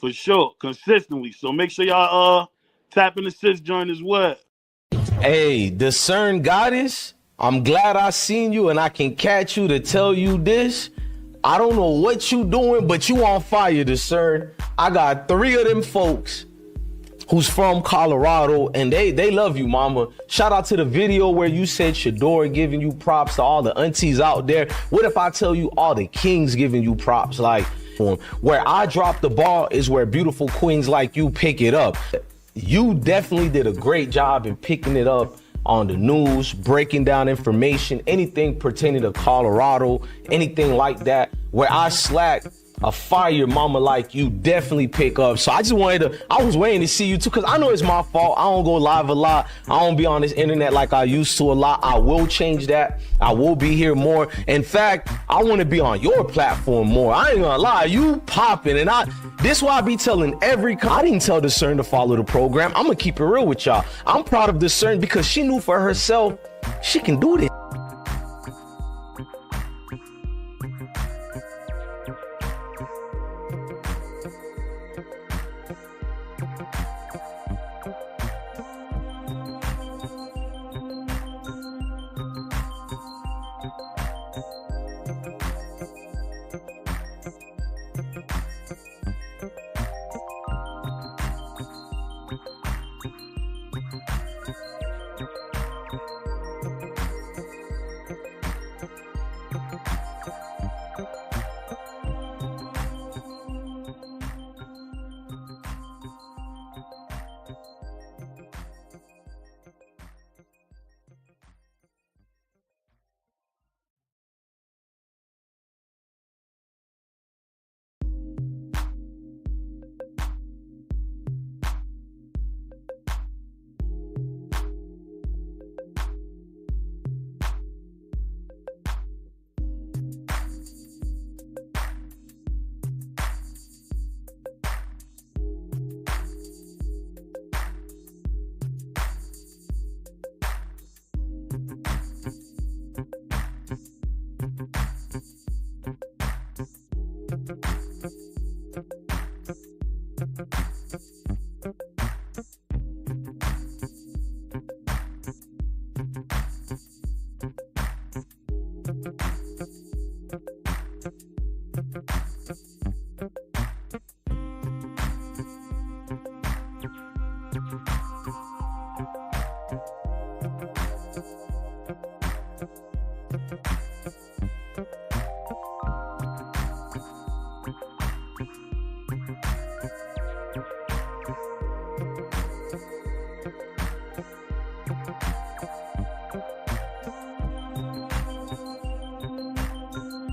for sure, consistently. So make sure y'all tap in the sis joint as well. Hey, Discern Goddess, I'm glad I seen you and I can catch you to tell you this. I don't know what you doing, but you on fire, Discern. I got 3 of them folks who's from Colorado, and they love you, mama. Shout out to the video where you said Shedeur giving you props, to all the aunties out there. What if I tell you all the kings giving you props? Like, where I drop the ball is where beautiful queens like you pick it up. You definitely did a great job in picking it up on the news, breaking down information, anything pertaining to Colorado, anything like that. Where I slack, a fire mama like you definitely pick up. So I just I was waiting to see you too, because I know it's my fault. I don't go live a lot. I don't be on this internet like I used to a lot. I will change that. I will be here more. In fact, I want to be on your platform more. I ain't gonna lie, you popping. And this why I be telling I didn't tell Discern to follow the program. I'm gonna keep it real with y'all. I'm proud of Discern because she knew for herself she can do this.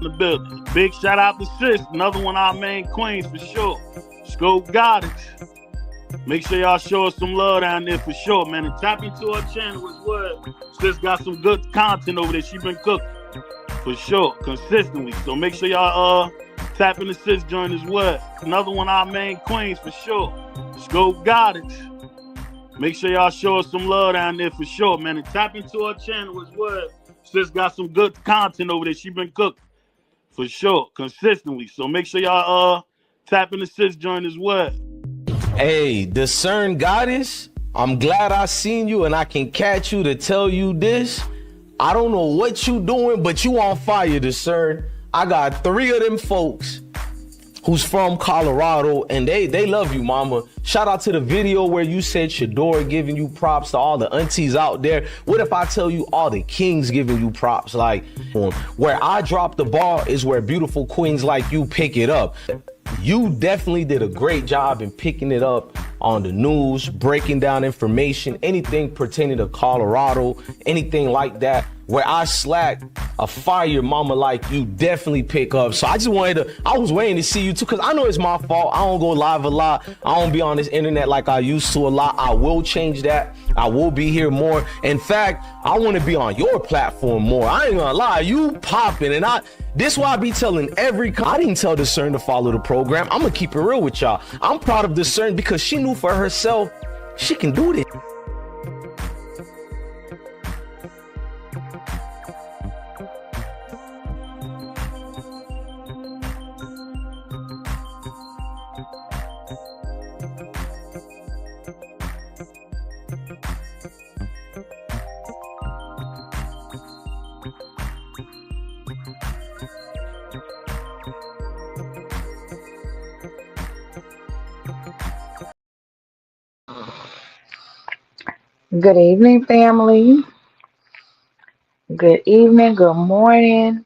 The building. Big shout out to sis, another one of our main queens for sure. Scope Goddess. Make sure y'all show us some love down there for sure, man. And tap into our channel as well. Sis got some good content over there. She been cooking for sure, consistently. So make sure y'all tap in the sis joint as well. Another one of our main queens for sure. Scope Goddess. Make sure y'all show us some love down there for sure, man. And tap into our channel as well. Sis got some good content over there. She been cooking for sure, consistently. So make sure y'all tap in the sis joint as well. Hey, Discern Goddess, I'm glad I seen you and I can catch you to tell you this. I don't know what you doing, but you on fire, Discern. I got 3 of them folks who's from Colorado, and they love you, mama. Shout out to the video where you said Shedeur giving you props, to all the aunties out there. What if I tell you all the kings giving you props? Like, where I drop the ball is where beautiful queens like you pick it up. You definitely did a great job in picking it up on the news, breaking down information, anything pertaining to Colorado, anything like that. Where I slack, a fire mama like you definitely pick up. So I was waiting to see you too, because I know it's my fault. I don't go live a lot. I don't be on this internet like I used to a lot. I will change that. I will be here more. In fact, I want to be on your platform more. I ain't gonna lie, you popping. And this why I be telling I didn't tell Discern to follow the program. I'm gonna keep it real with y'all. I'm proud of Discern because she knew for herself she can do this. Good evening, family. Good evening, good morning.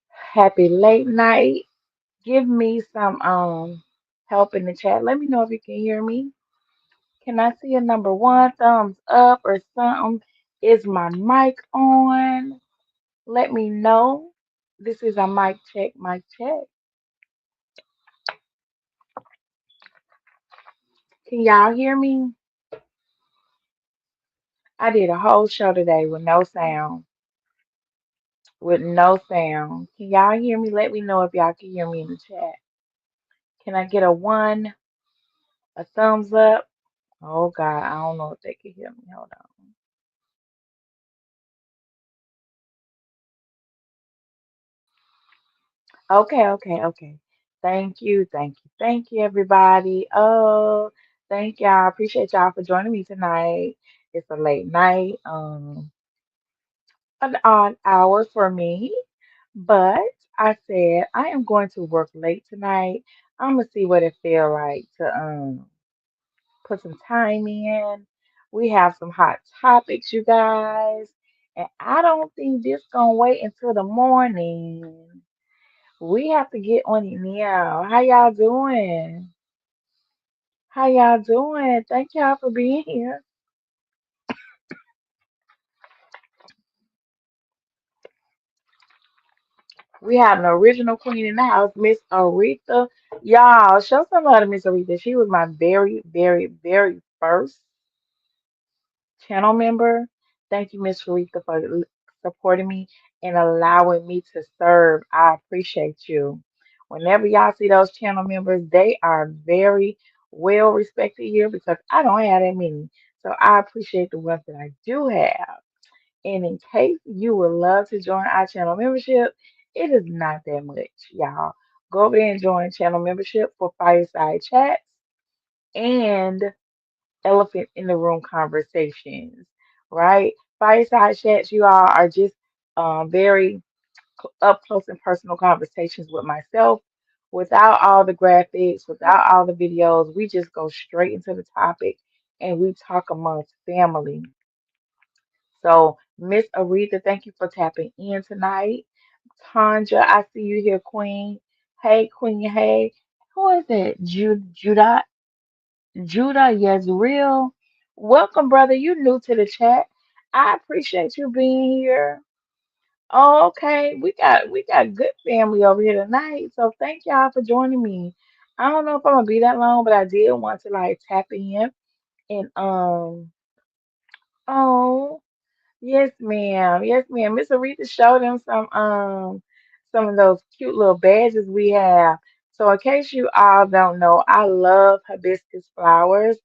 Happy late night. Give me some help in the chat. Let me know if you can hear me. Can I see a number one thumbs up or something? Is my mic on? Let me know. This is a mic check, mic check. Can y'all hear me? I did a whole show today with no sound. With no sound. Can y'all hear me? Let me know if y'all can hear me in the chat. Can I get a one, a thumbs up? Oh God, I don't know if they can hear me. Hold on. Okay, okay, okay. Thank you, everybody. Oh, thank y'all. Appreciate y'all for joining me tonight. It's a late night, an odd hour for me, but I said I am going to work late tonight. I'm gonna see what it feel like to put some time in. We have some hot topics, you guys. And I don't think this gonna wait until the morning. We have to get on it now. How y'all doing? How y'all doing? Thank y'all for being here. We have an original queen in the house, Miss Aretha. Y'all, show some love to Miss Aretha. She was my very first channel member. Thank you, Miss Rita, for supporting me and allowing me to serve. I appreciate you. Whenever y'all see those channel members, they are very well respected here because I don't have that many. So I appreciate the ones that I do have. And in case you would love to join our channel membership, it is not that much, y'all. Go over there and join channel membership for fireside chats and elephant in the room conversations, right? Fireside chats, you all are just very up close and personal conversations with myself without all the graphics, without all the videos. We just go straight into the topic and we talk amongst family. So, Miss Aretha, thank you for tapping in tonight. Tanja, I see you here, Queen. Hey, Queen, hey. Who is it? Judah? Judah, yes, real. Welcome, brother. You new to the chat. I appreciate you being here. Oh, okay, we got good family over here tonight. So thank y'all for joining me. I don't know if I'm gonna be that long, but I did want to like tap in and oh. Yes, ma'am. Yes, ma'am. Miss Aretha showed them some of those cute little badges we have. So in case you all don't know, I love hibiscus flowers.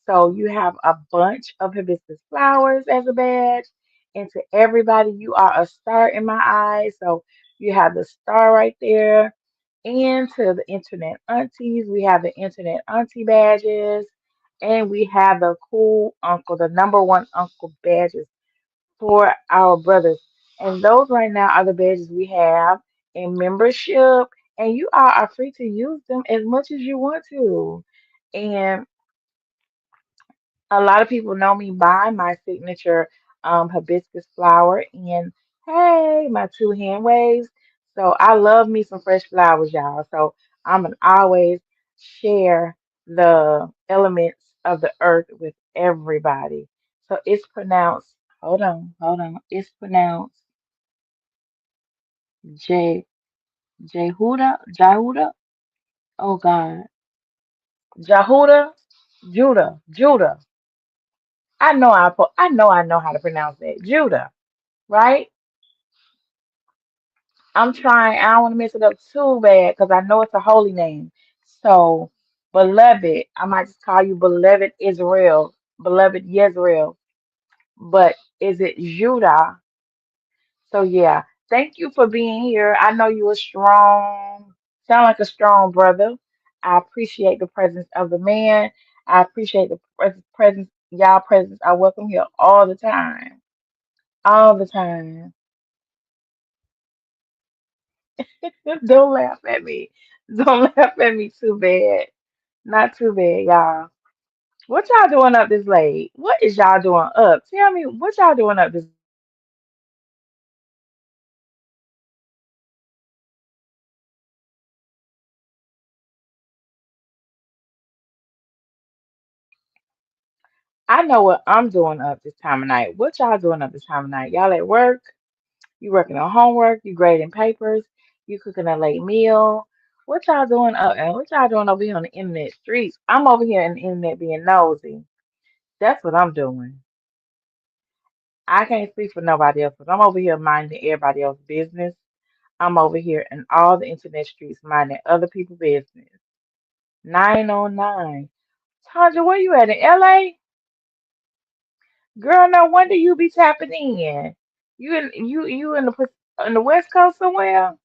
So you have a bunch of hibiscus flowers as a badge. And to everybody, you are a star in my eyes. So you have the star right there. And to the internet aunties, we have the internet auntie badges. And we have the cool uncle, the number one uncle badges for our brothers. And those right now are the badges we have in membership. And you all are free to use them as much as you want to. And a lot of people know me by my signature hibiscus flower and hey, my two hand waves. So I love me some fresh flowers, y'all. So I'm gonna always share the elements of the earth with everybody. So it's pronounced, hold on. It's pronounced J Jehuda. Oh God, Jehuda, Judah. I know how to pronounce that. Judah, right? I'm trying. I don't want to mess it up too bad because I know it's a holy name. So, beloved, I might just call you beloved Israel, beloved Yezreel. But is it Judah? So yeah, thank you for being here. I know you are strong, sound like a strong brother. I appreciate the presence of the man. I appreciate the presence, y'all presence. I welcome here all the time. All the time. Don't laugh at me. Don't laugh at me too bad. Not too bad, y'all. What y'all doing up this late? What is y'all doing up? Tell me what y'all doing up this late. I know what I'm doing up this time of night. What y'all doing up this time of night? Y'all at work? You working on homework? You grading papers? You cooking a late meal? What y'all doing up and what y'all doing over here on the internet streets? I'm over here in the internet being nosy. That's what I'm doing. I can't speak for nobody else, but I'm over here minding everybody else's business. I'm over here in all the internet streets minding other people's business. 909. Tanja, where you at in LA? Girl, no wonder you be tapping in. You in the West Coast somewhere?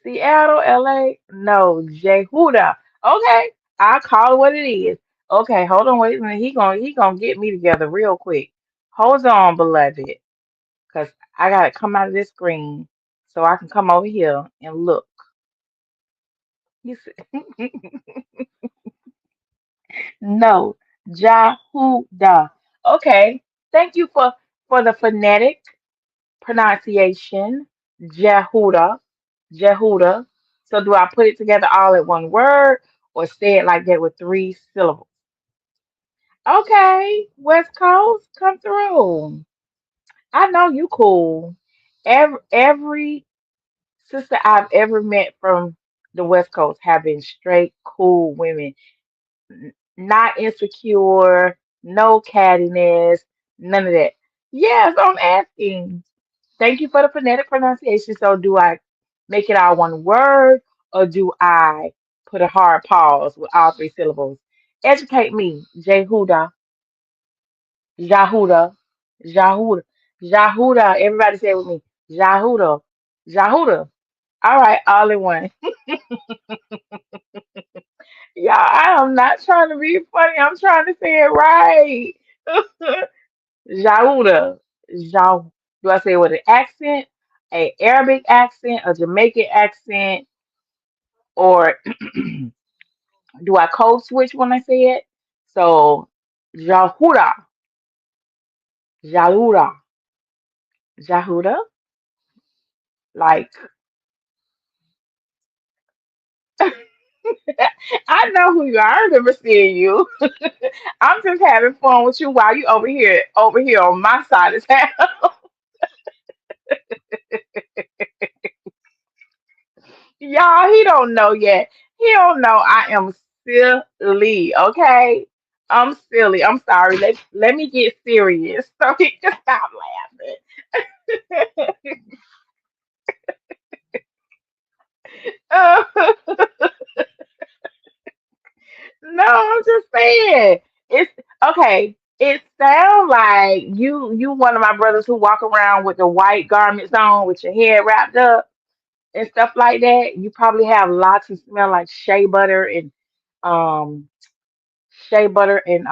Seattle, LA? No, Jehuda. Okay, I'll call it what it is. Okay, hold on, wait a minute. He gonna get me together real quick. Hold on, beloved, cause I gotta come out of this screen so I can come over here and look. You see? No, Jahuda. Okay, thank you for the phonetic pronunciation. Jehuda, Jehuda. So do I put it together all at one word or say it like that with three syllables? Okay, West Coast, come through. I know you cool. Every sister I've ever met from the West Coast have been straight cool women, not insecure, no cattiness, none of that. Yes, I'm asking. Thank you for the phonetic pronunciation. So, do I make it all one word or do I put a hard pause with all three syllables? Educate me, Jehuda, Jahuda, Jahuda, Jahuda. Everybody say it with me, Jahuda, Jahuda. All right, all in one. Y'all, I am not trying to be funny. I'm trying to say it right. Jahuda, Jah. Do I say it with an accent, a Arabic accent, a Jamaican accent, or do I code switch when I say it? So Jahuda, Jahuda, Jahuda. Like I know who you are. I remember seeing you. I'm just having fun with you while you over here on my side of town. Y'all, he don't know yet. He don't know I am silly, okay? I'm silly. I'm sorry. Let me get serious so he can stop laughing. No, I'm just saying. It's okay. It sounds like you one of my brothers who walk around with the white garments on with your hair wrapped up and stuff like that. You probably have locks and smell like um shea butter and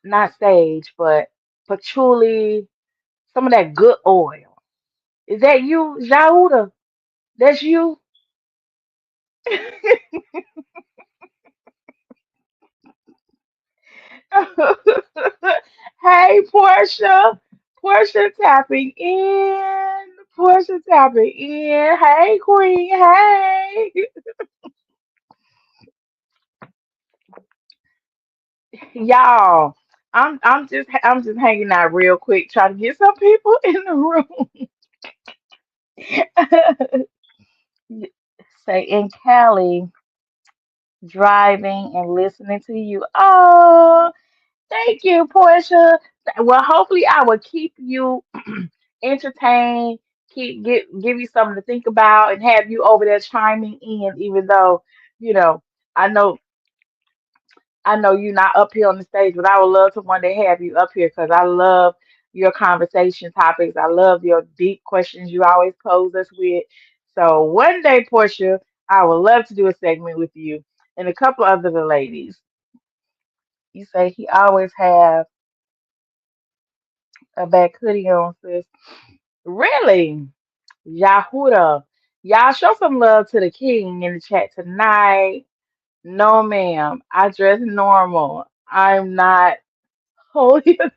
not sage, but patchouli, some of that good oil. Is that you, Jauda? That's you? Hey, Portia. Portia tapping in. Portia tapping in. Hey, Queen. Hey. Y'all. I'm just hanging out real quick, trying to get some people in the room. Say in Cali, driving and listening to you. Oh, thank you, Portia. Well, hopefully I will keep you entertained, give you something to think about, and have you over there chiming in. Even though, you know, I know I know you're not up here on the stage, but I would love to one day have you up here because I love your conversation topics. I love your deep questions you always pose us with. So one day, Portia, I would love to do a segment with you and a couple other the ladies. You say he always have a back hoodie on, sis. Really? Yahuda. Y'all show some love to the king in the chat tonight. No, ma'am. I dress normal. I'm not holier.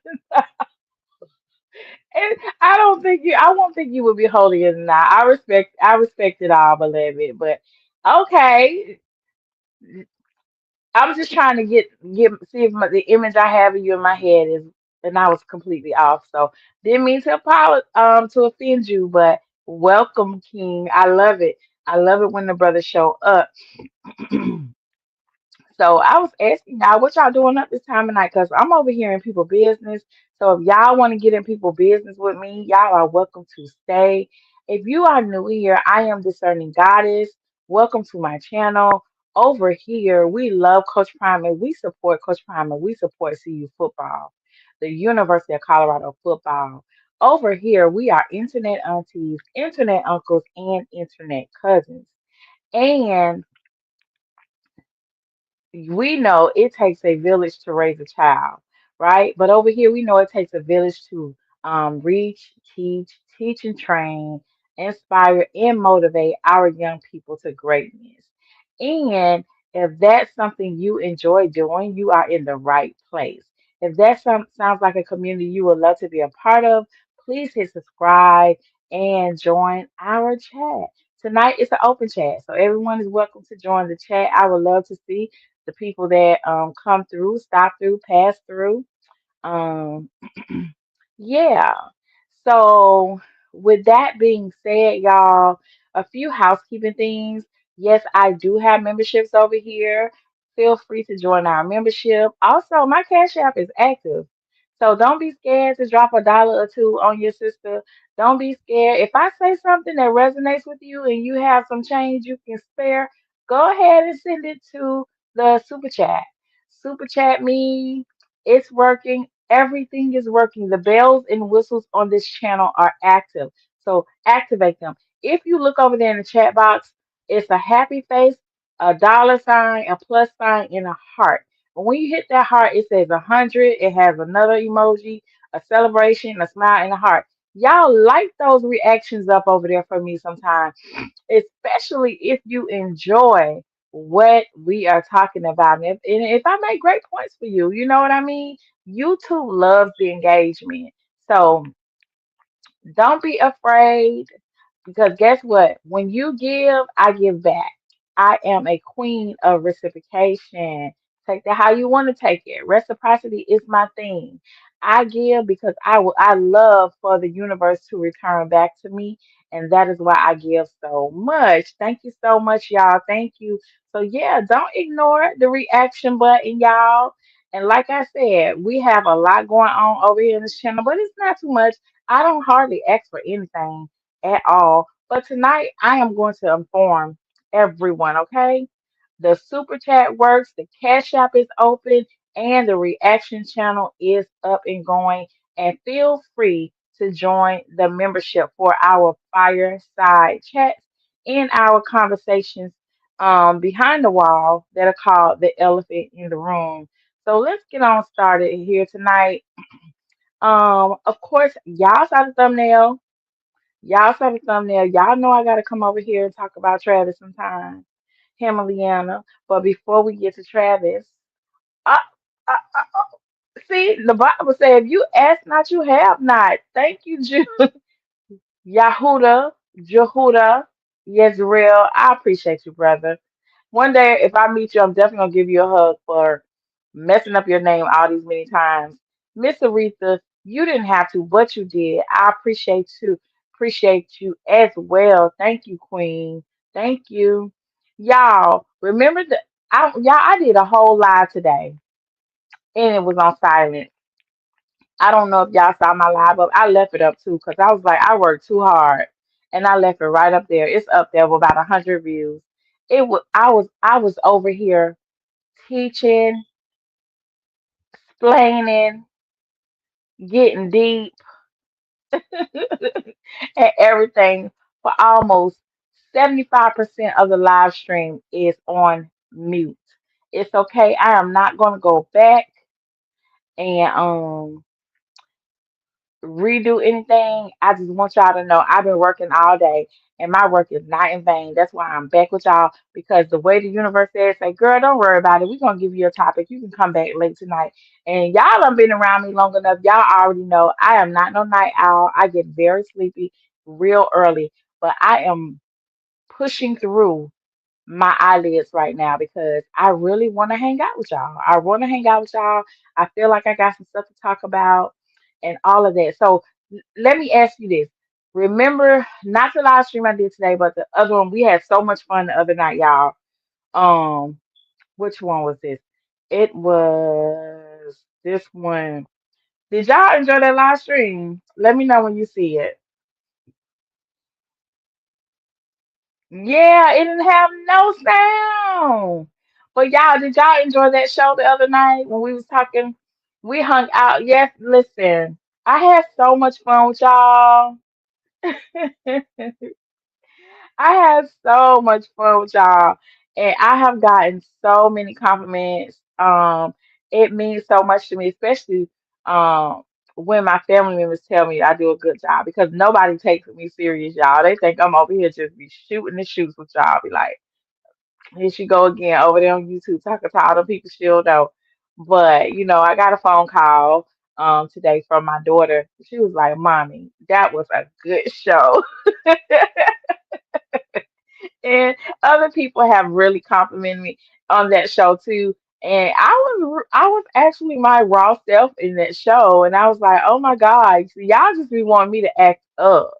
And I don't think you. I won't think you would be holier than that. I respect it all, beloved. But okay, I'm just trying to get see if the image I have of you in my head is, and I was completely off. So didn't mean to apologize, to offend you, but welcome, King. I love it. I love it when the brothers show up. So I was asking y'all what y'all doing up this time of night because I'm over here in people business. So if y'all want to get in people business with me, y'all are welcome to stay. If you are new here, I am Discerning Goddess. Welcome to my channel. Over here, we love Coach Prime and we support Coach Prime and we support CU football, the University of Colorado football. Over here, we are internet aunties, internet uncles, and internet cousins. And we know it takes a village to raise a child, right? But over here, we know it takes a village to reach, teach and train, inspire, and motivate our young people to greatness. And if that's something you enjoy doing, you are in the right place. If sounds like a community you would love to be a part of, please hit subscribe and join our chat. Tonight it's an open chat, so everyone is welcome to join the chat. I would love to see the people that come through, stop through, pass through. Um, yeah. So, with that being said, y'all, a few housekeeping things. Yes, I do have memberships over here. Feel free to join our membership. Also, my Cash App is active. So don't be scared to drop $1 or two on your sister. Don't be scared. If I say something that resonates with you and you have some change you can spare, go ahead and send it to the super chat. Super chat me. It's working. Everything is working. The bells and whistles on this channel are active. So activate them. If you look over there in the chat box, it's a happy face, a dollar sign, a plus sign, and a heart. But when you hit that heart, it says 100. It has another emoji, a celebration, a smile, and a heart. Y'all light those reactions up over there for me sometime, especially if you enjoy what we are talking about. And if I make great points for you, you know what I mean? YouTube loves the engagement. So don't be afraid because guess what? When you give, I give back. I am a queen of reciprocation. Take that how you want to take it. Reciprocity is my thing. I give because I love for the universe to return back to me, and that is why I give so much. Thank you so much, y'all. Thank you. So yeah, don't ignore the reaction button, y'all. And like I said, we have a lot going on over here in this channel, but it's not too much. I don't hardly ask for anything at all. But tonight I am going to inform everyone, okay? The super chat works, the cash app is open, and the reaction channel is up and going. And feel free to join the membership for our fireside chats and our conversations behind the wall that are called the elephant in the room. So let's get on started here tonight. Of course, y'all saw the thumbnail. Y'all saw the thumbnail. Y'all know I gotta come over here and talk about Travis sometime. Him and Leanna. But before we get to Travis, uh, see, the Bible says, if you ask not, you have not. Thank you, Yahuda, Jehuda, Yezreel. I appreciate you, brother. One day, if I meet you, I'm definitely gonna give you a hug for messing up your name all these many times. Miss Aretha, you didn't have to, but you did. I appreciate you as well. Thank you, Queen. Thank you. Y'all, remember I did a whole live today and it was on silent. I don't know if y'all saw my live up. I left it up too because I was like, I worked too hard and I left it right up there. It's up there with about 100 views. I was over here teaching, explaining, getting deep, and everything for almost 75% of the live stream is on mute. It's okay. I am not going to go back and redo anything, I just want y'all to know I've been working all day and my work is not in vain. That's why I'm back with y'all because the way the universe says, say, girl, don't worry about it. We're gonna give you a topic. You can come back late tonight. And y'all done been around me long enough. Y'all already know I am not no night owl. I get very sleepy real early, but I am pushing through my eyelids right now because I really want to hang out with y'all. I want to hang out with y'all. I feel like I got some stuff to talk about and all of that. So let me ask you this. Remember, not the live stream I did today, but the other one. We had so much fun the other night, y'all. Um, which one was this? It was this one. Did y'all enjoy that live stream? Let me know when you see it. Yeah, it didn't have no sound. But y'all, did y'all enjoy that show the other night when we was talking? We hung out. Yes, listen, I had so much fun with y'all. I had so much fun with y'all, and I have gotten so many compliments. It means so much to me, especially when my family members tell me I do a good job because nobody takes me serious, y'all. They think I'm over here just be shooting the shoots with y'all. Be like, here she go again over there on YouTube talking to all the people she'll know. But I got a phone call today from my daughter. She was like, "Mommy, that was a good show." And other people have really complimented me on that show too. And I was actually my raw self in that show, and I was like, "Oh my God, y'all just be wanting me to act up."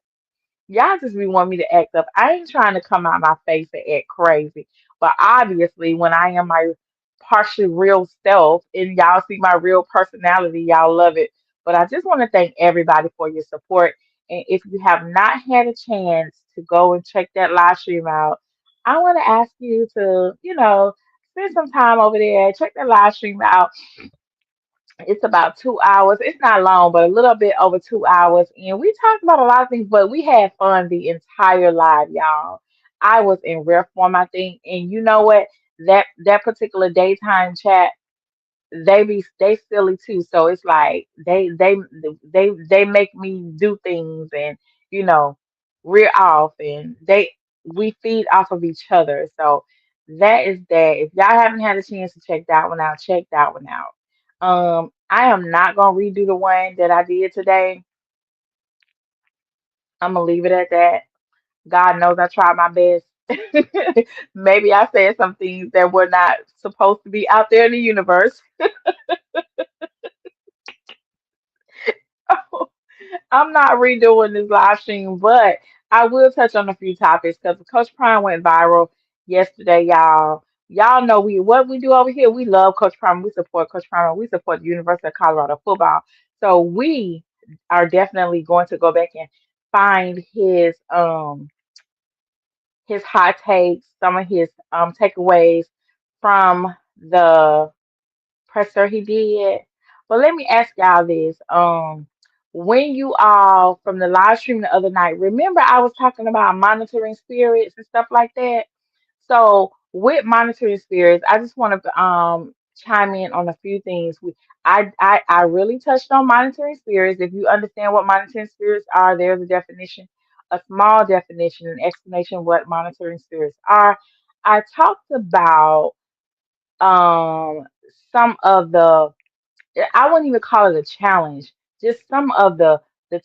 Y'all just be wanting me to act up. I ain't trying to come out my face and act crazy. But obviously, when I am my partially real self and y'all see my real personality, y'all love it. But I just want to thank everybody for your support. And if you have not had a chance to go and check that live stream out, I want to ask you to, spend some time over there, check that live stream out. It's about 2 hours. It's not long, but a little bit over 2 hours. And we talked about a lot of things, but we had fun the entire live, y'all. I was in rare form, I think. And you know what? That particular daytime chat, they silly too. So it's like they make me do things and you know rear off and we feed off of each other. So that is that. If y'all haven't had a chance to check that one out, check that one out. I am not gonna redo the one that I did today. I'm gonna leave it at that. God knows I tried my best. Maybe I said some things that were not supposed to be out there in the universe. I'm not redoing this live stream, but I will touch on a few topics because Coach Prime went viral yesterday, y'all. Y'all know what we do over here. We love Coach Prime. We support Coach Prime. And we support the University of Colorado football. So we are definitely going to go back and find his hot takes, some of his takeaways from the presser he did. But let me ask y'all this. When you all from the live stream the other night, remember I was talking about monitoring spirits and stuff like that? So with monitoring spirits, I just want to chime in on a few things. I really touched on monitoring spirits. If you understand what monitoring spirits are, there's a definition, a small definition, an explanation of what monitoring spirits are. I talked about um some of the I wouldn't even call it a challenge, just some of the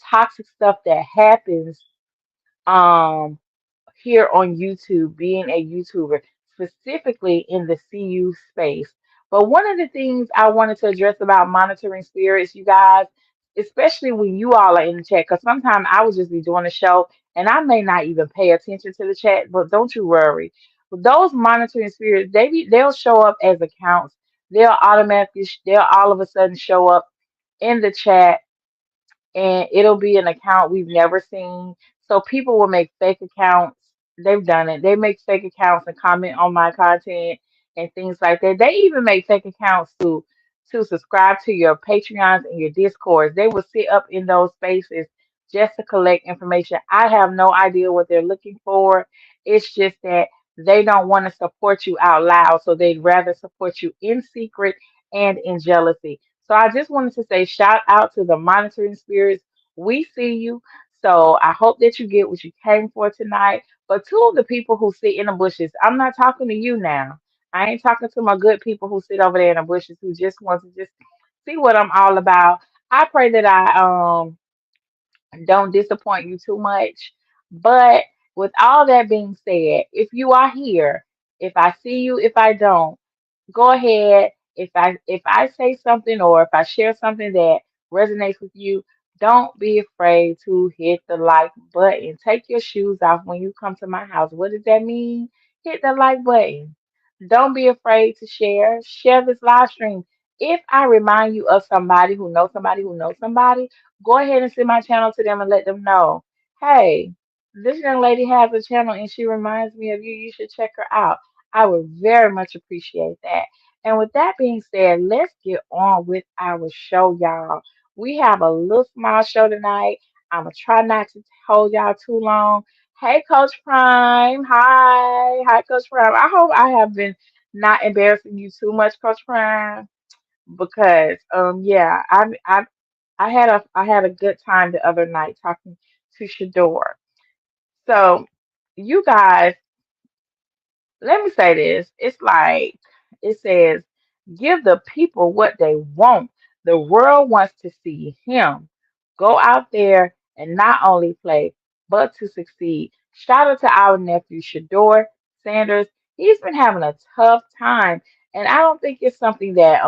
toxic stuff that happens um here on YouTube, being a YouTuber, specifically in the CU space. But one of the things I wanted to address about monitoring spirits, you guys, especially when you all are in the chat, because sometimes I would just be doing a show and I may not even pay attention to the chat, but don't you worry. Those monitoring spirits, they'll show up as accounts. They'll all of a sudden show up in the chat and it'll be an account we've never seen. So people will make fake accounts. They've done it. They make fake accounts and comment on my content and things like that. They even make fake accounts to subscribe to your Patreons and your Discords. They will sit up in those spaces just to collect information. I have no idea what they're looking for. It's just that they don't want to support you out loud, so they'd rather support you in secret and in jealousy. So I just wanted to say shout out to the monitoring spirits. We see you. So I hope that you get what you came for tonight. But to the people who sit in the bushes, I'm not talking to you now. I ain't talking to my good people who sit over there in the bushes who just want to just see what I'm all about. I pray that I don't disappoint you too much. But with all that being said, if you are here, if I see you, if I don't, go ahead. If I say something or if I share something that resonates with you, don't be afraid to hit the like button. Take your shoes off when you come to my house. What does that mean? Hit the like button. Don't be afraid to share. Share this live stream. If I remind you of somebody who knows somebody who knows somebody, go ahead and send my channel to them and let them know. Hey, this young lady has a channel and she reminds me of you. You should check her out. I would very much appreciate that. And with that being said, let's get on with our show, y'all. We have a little small show tonight. I'm going to try not to hold y'all too long. Hey, Coach Prime. Hi. Hi, Coach Prime. I hope I have been not embarrassing you too much, Coach Prime, because yeah, I had a good time the other night talking to Shedeur. So you guys, let me say this. It's like it says, give the people what they want. The world wants to see him go out there and not only play, but to succeed. Shout out to our nephew, Shedeur Sanders. He's been having a tough time, and I don't think it's something that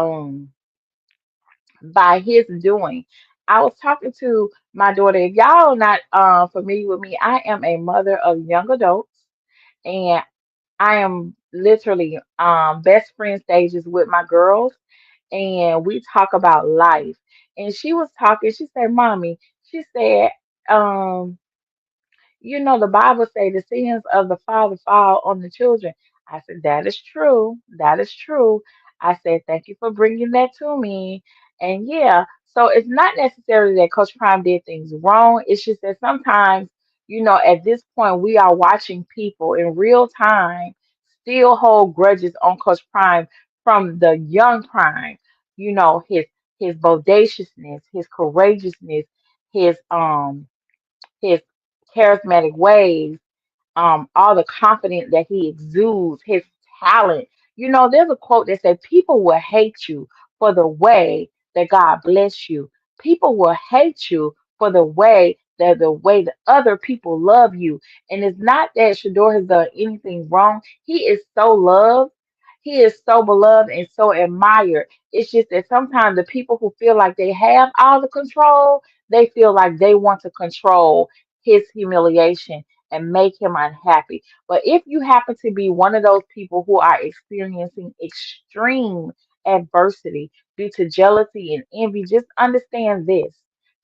by his doing. I was talking to my daughter. If y'all are not familiar with me, I am a mother of young adults. And I am literally best friend stages with my girls, and we talk about life. And she was talking, she said, Mommy, she said, um, the Bible say the sins of the father fall on the children. I said, that is true. That is true. I said, thank you for bringing that to me. And yeah, so it's not necessarily that Coach Prime did things wrong. It's just that sometimes, at this point, we are watching people in real time still hold grudges on Coach Prime from the young Prime. His bodaciousness, his courageousness, his charismatic ways, all the confidence that he exudes, his talent. There's a quote that says, people will hate you for the way that God bless you. People will hate you for the way that other people love you. And it's not that Shador has done anything wrong. He is so loved. He is so beloved and so admired. It's just that sometimes the people who feel like they have all the control, they feel like they want to control his humiliation and make him unhappy. But if you happen to be one of those people who are experiencing extreme adversity due to jealousy and envy, just understand this.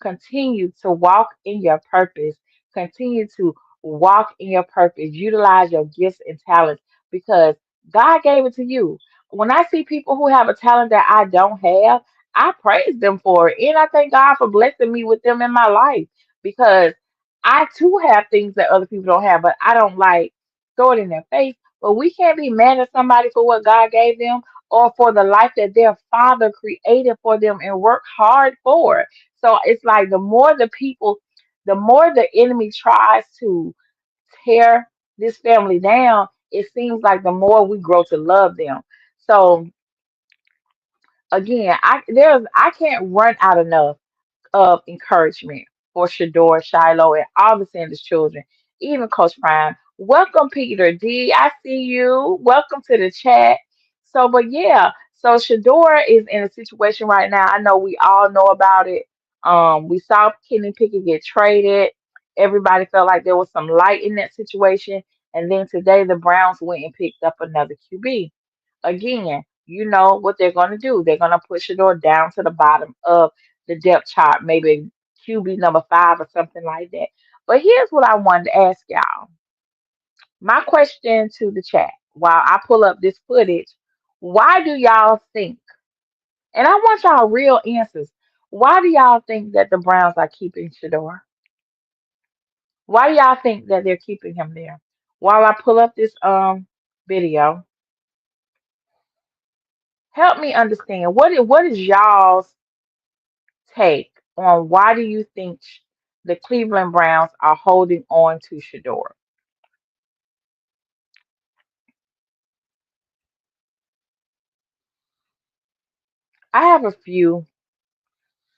Continue to walk in your purpose. Continue to walk in your purpose. Utilize your gifts and talents because God gave it to you. When I see people who have a talent that I don't have, I praise them for it. And I thank God for blessing me with them in my life because I too have things that other people don't have, but I don't like throw it in their face. But we can't be mad at somebody for what God gave them or for the life that their father created for them and worked hard for. So it's like the more the enemy tries to tear this family down, it seems like the more we grow to love them. So again, I can't run out enough of encouragement for Shador, Shiloh, and all the Sanders children, even Coach Prime. Welcome, Peter D. I see you. Welcome to the chat. So, but yeah, so Shador is in a situation right now. I know we all know about it. We saw Kenny Pickett get traded. Everybody felt like there was some light in that situation. And then today the Browns went and picked up another QB. Again, you know what they're going to do. They're going to push the door down to the bottom of the depth chart, maybe QB number 5 or something like that. But here's what I wanted to ask y'all. My question to the chat while I pull up this footage, why do y'all think, and I want y'all real answers, why do y'all think that the Browns are keeping Shador? Why do y'all think that they're keeping him there? While I pull up this video, help me understand what is y'all's take on why do you think? the Cleveland Browns are holding on to Shedeur? I have a few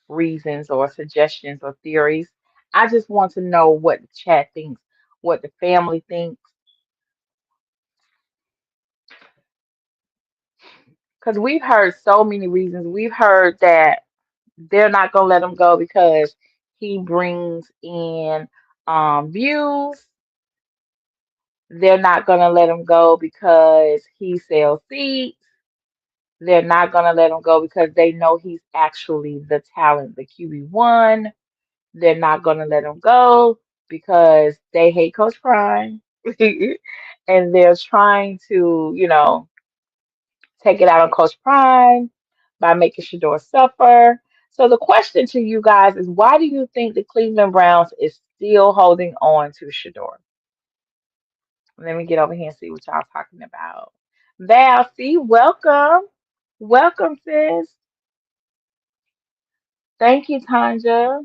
reasons or suggestions or theories. I just want to know what the chat thinks, what the family thinks, because we've heard so many reasons. We've heard that they're not gonna let him go because he brings in views. They're not gonna let him go because he sells seats. They're not gonna let him go because they know he's actually the talent, the QB1. They're not gonna let him go because they hate Coach Prime. And they're trying to, take it out on Coach Prime by making Shador suffer. So the question to you guys is, why do you think the Cleveland Browns is still holding on to Shador? Let me get over here and see what y'all talking about. Val, see, welcome. Welcome, sis. Thank you, Tanja.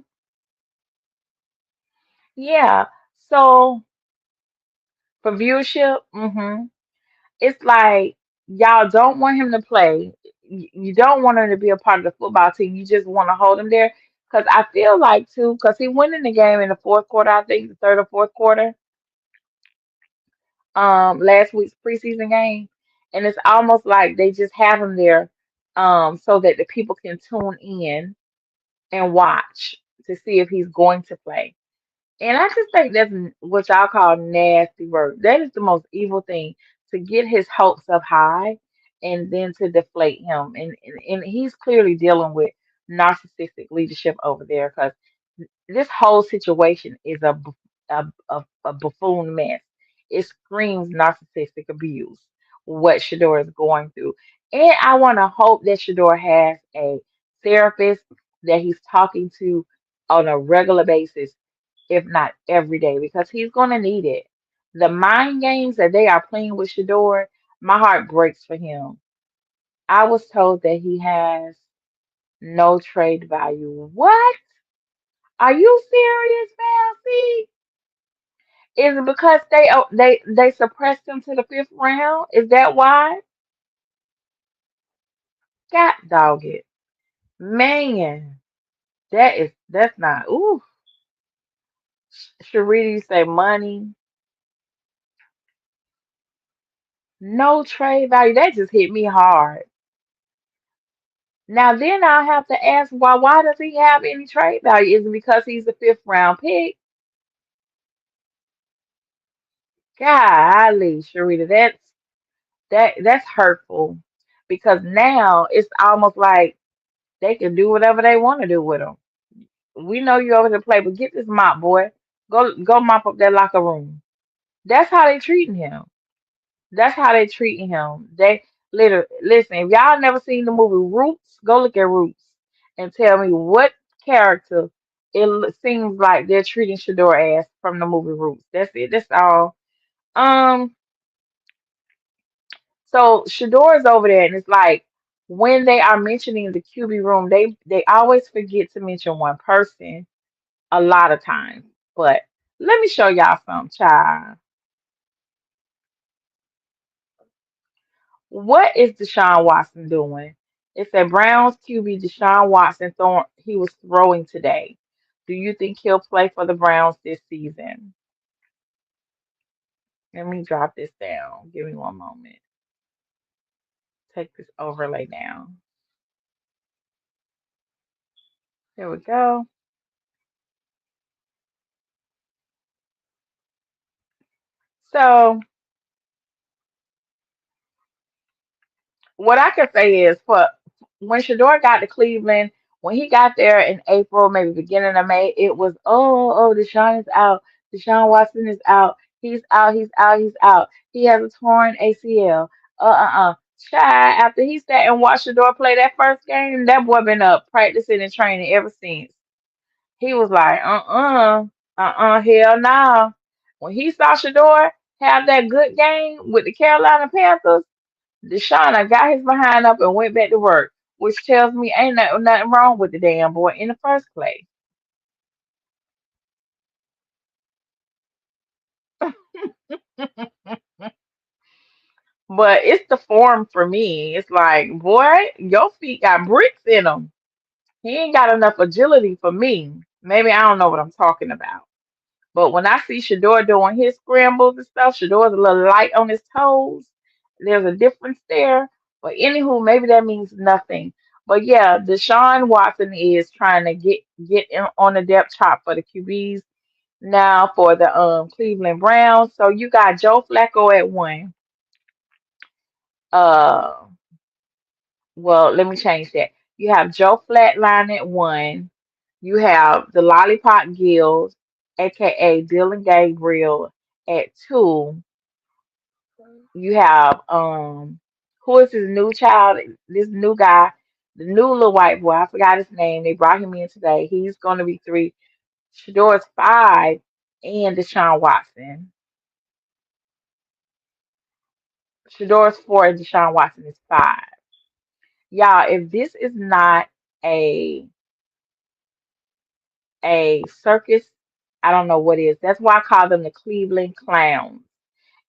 Yeah. So for viewership, it's like y'all don't want him to play. You don't want him to be a part of the football team. You just want to hold him there. Because I feel like, too, because he went in the game in the fourth quarter, I think, the third or fourth quarter, last week's preseason game. And it's almost like they just have him there so that the people can tune in and watch to see if he's going to play. And I just think that's what y'all call nasty work. That is the most evil thing, to get his hopes up high and then to deflate him. And he's clearly dealing with narcissistic leadership over there, because this whole situation is a buffoon mess. It screams narcissistic abuse, what Shador is going through. And I want to hope that Shador has a therapist that he's talking to on a regular basis, if not every day, because he's going to need it. The mind games that they are playing with Shador, my heart breaks for him. I was told that he has no trade value. What? Are you serious, Fancy? Is it because they suppressed him to the fifth round? Is that why? God dog it. Man, that's not. Ooh. Sharita, you say money, no trade value. That just hit me hard. Now then I have to ask, why does he have any trade value? Is it because he's the fifth round pick? Golly, Sharita, that's hurtful, because now it's almost like they can do whatever they want to do with him. We know you over to play, but get this mop, boy. Go mop up that locker room. That's how they treating him. That's how they treating him. They literally listen. If y'all never seen the movie Roots, go look at Roots and tell me what character seems like they're treating Shador as from the movie Roots. That's it. That's all. Um. So Shador is over there, and it's like when they are mentioning the QB room, they always forget to mention one person a lot of times. But let me show y'all some, child. What is Deshaun Watson doing? It said Browns QB Deshaun Watson he was throwing today. Do you think he'll play for the Browns this season? Let me drop this down. Give me one moment. Take this overlay down. There we go. So what I can say is, for when Shador got to Cleveland, when he got there in April, maybe beginning of May, it was, oh, Deshaun is out. Deshaun Watson is out. He's out. He's out. He's out. He has a torn ACL. Child, after he sat and watched Shador play that first game, that boy been up practicing and training ever since. He was like, hell no. When he saw Shador have that good game with the Carolina Panthers, Deshaun got his behind up and went back to work, which tells me ain't nothing wrong with the damn boy in the first place. But it's the form for me. It's like, boy, your feet got bricks in them. He ain't got enough agility for me. Maybe I don't know what I'm talking about. But when I see Shedeur doing his scrambles and stuff, Shedor's a little light on his toes. There's a difference there. But anywho, maybe that means nothing. But yeah, Deshaun Watson is trying to get in on the depth chart for the QBs now for the Cleveland Browns. So you got Joe Flacco at one. Uh, well, let me change that. You have Joe Flatline at one. You have the Lollipop Gills, aka Dylan Gabriel, at two. You have who is his new child? This new guy, the new little white boy. I forgot his name. They brought him in today. He's going to be three. Shador's five, and Deshaun Watson. Shador's four, and Deshaun Watson is five. Y'all, if this is not a a circus, I don't know what is. That's why I call them the Cleveland Clowns.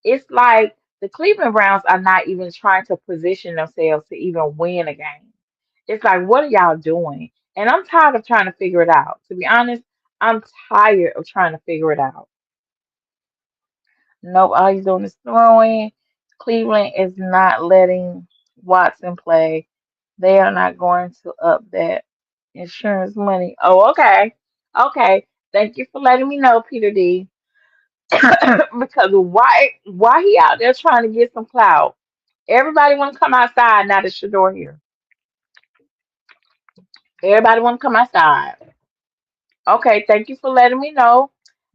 It's like the Cleveland Browns are not even trying to position themselves to even win a game. It's like, what are y'all doing? And I'm tired of trying to figure it out. To be honest, I'm tired of trying to figure it out. Nope, all he's doing is throwing. Cleveland is not letting Watson play. They are not going to up that insurance money. Oh, okay. Okay. Thank you for letting me know, Peter D. Because why he out there trying to get some clout? Everybody want to come outside now that Shador here. Everybody want to come outside. Okay, thank you for letting me know.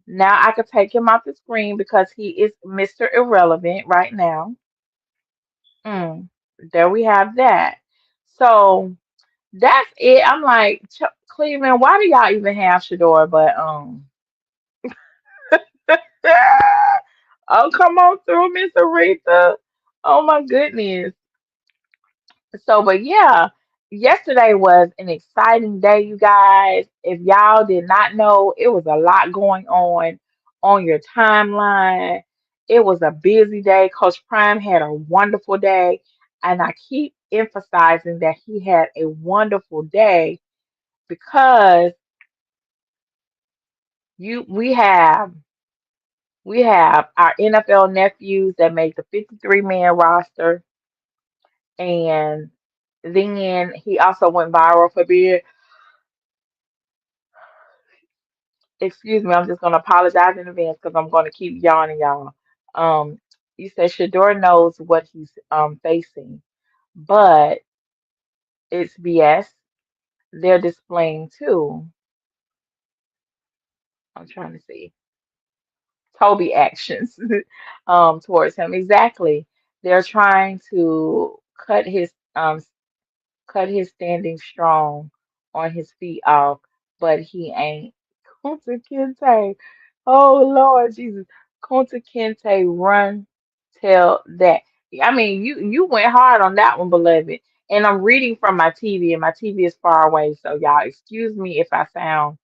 Now I can take him off the screen because he is Mr. Irrelevant right now. Mm, there we have that. So that's it. I'm like, Cleveland, why do y'all even have Shador? But oh, come on through, Miss Aretha. Oh my goodness. So, but yeah, yesterday was an exciting day, you guys. If y'all did not know, it was a lot going on your timeline. It was a busy day. Coach Prime had a wonderful day, and I keep emphasizing that he had a wonderful day because you we have our NFL nephews that make the 53-man roster, and then he also went viral for being, excuse me, I'm just gonna apologize in advance because I'm gonna keep yawning, y'all. Um, you said Shador knows what he's facing, but it's BS. They're displaying too. I'm trying to see Toby actions towards him. Exactly. They're trying to cut his standing strong on his feet off, but he ain't. Kunta Kinte. Oh Lord Jesus. Kunta Kinte run tell that. I mean, you went hard on that one, beloved. And I'm reading from my TV, and my TV is far away, so y'all excuse me if I sound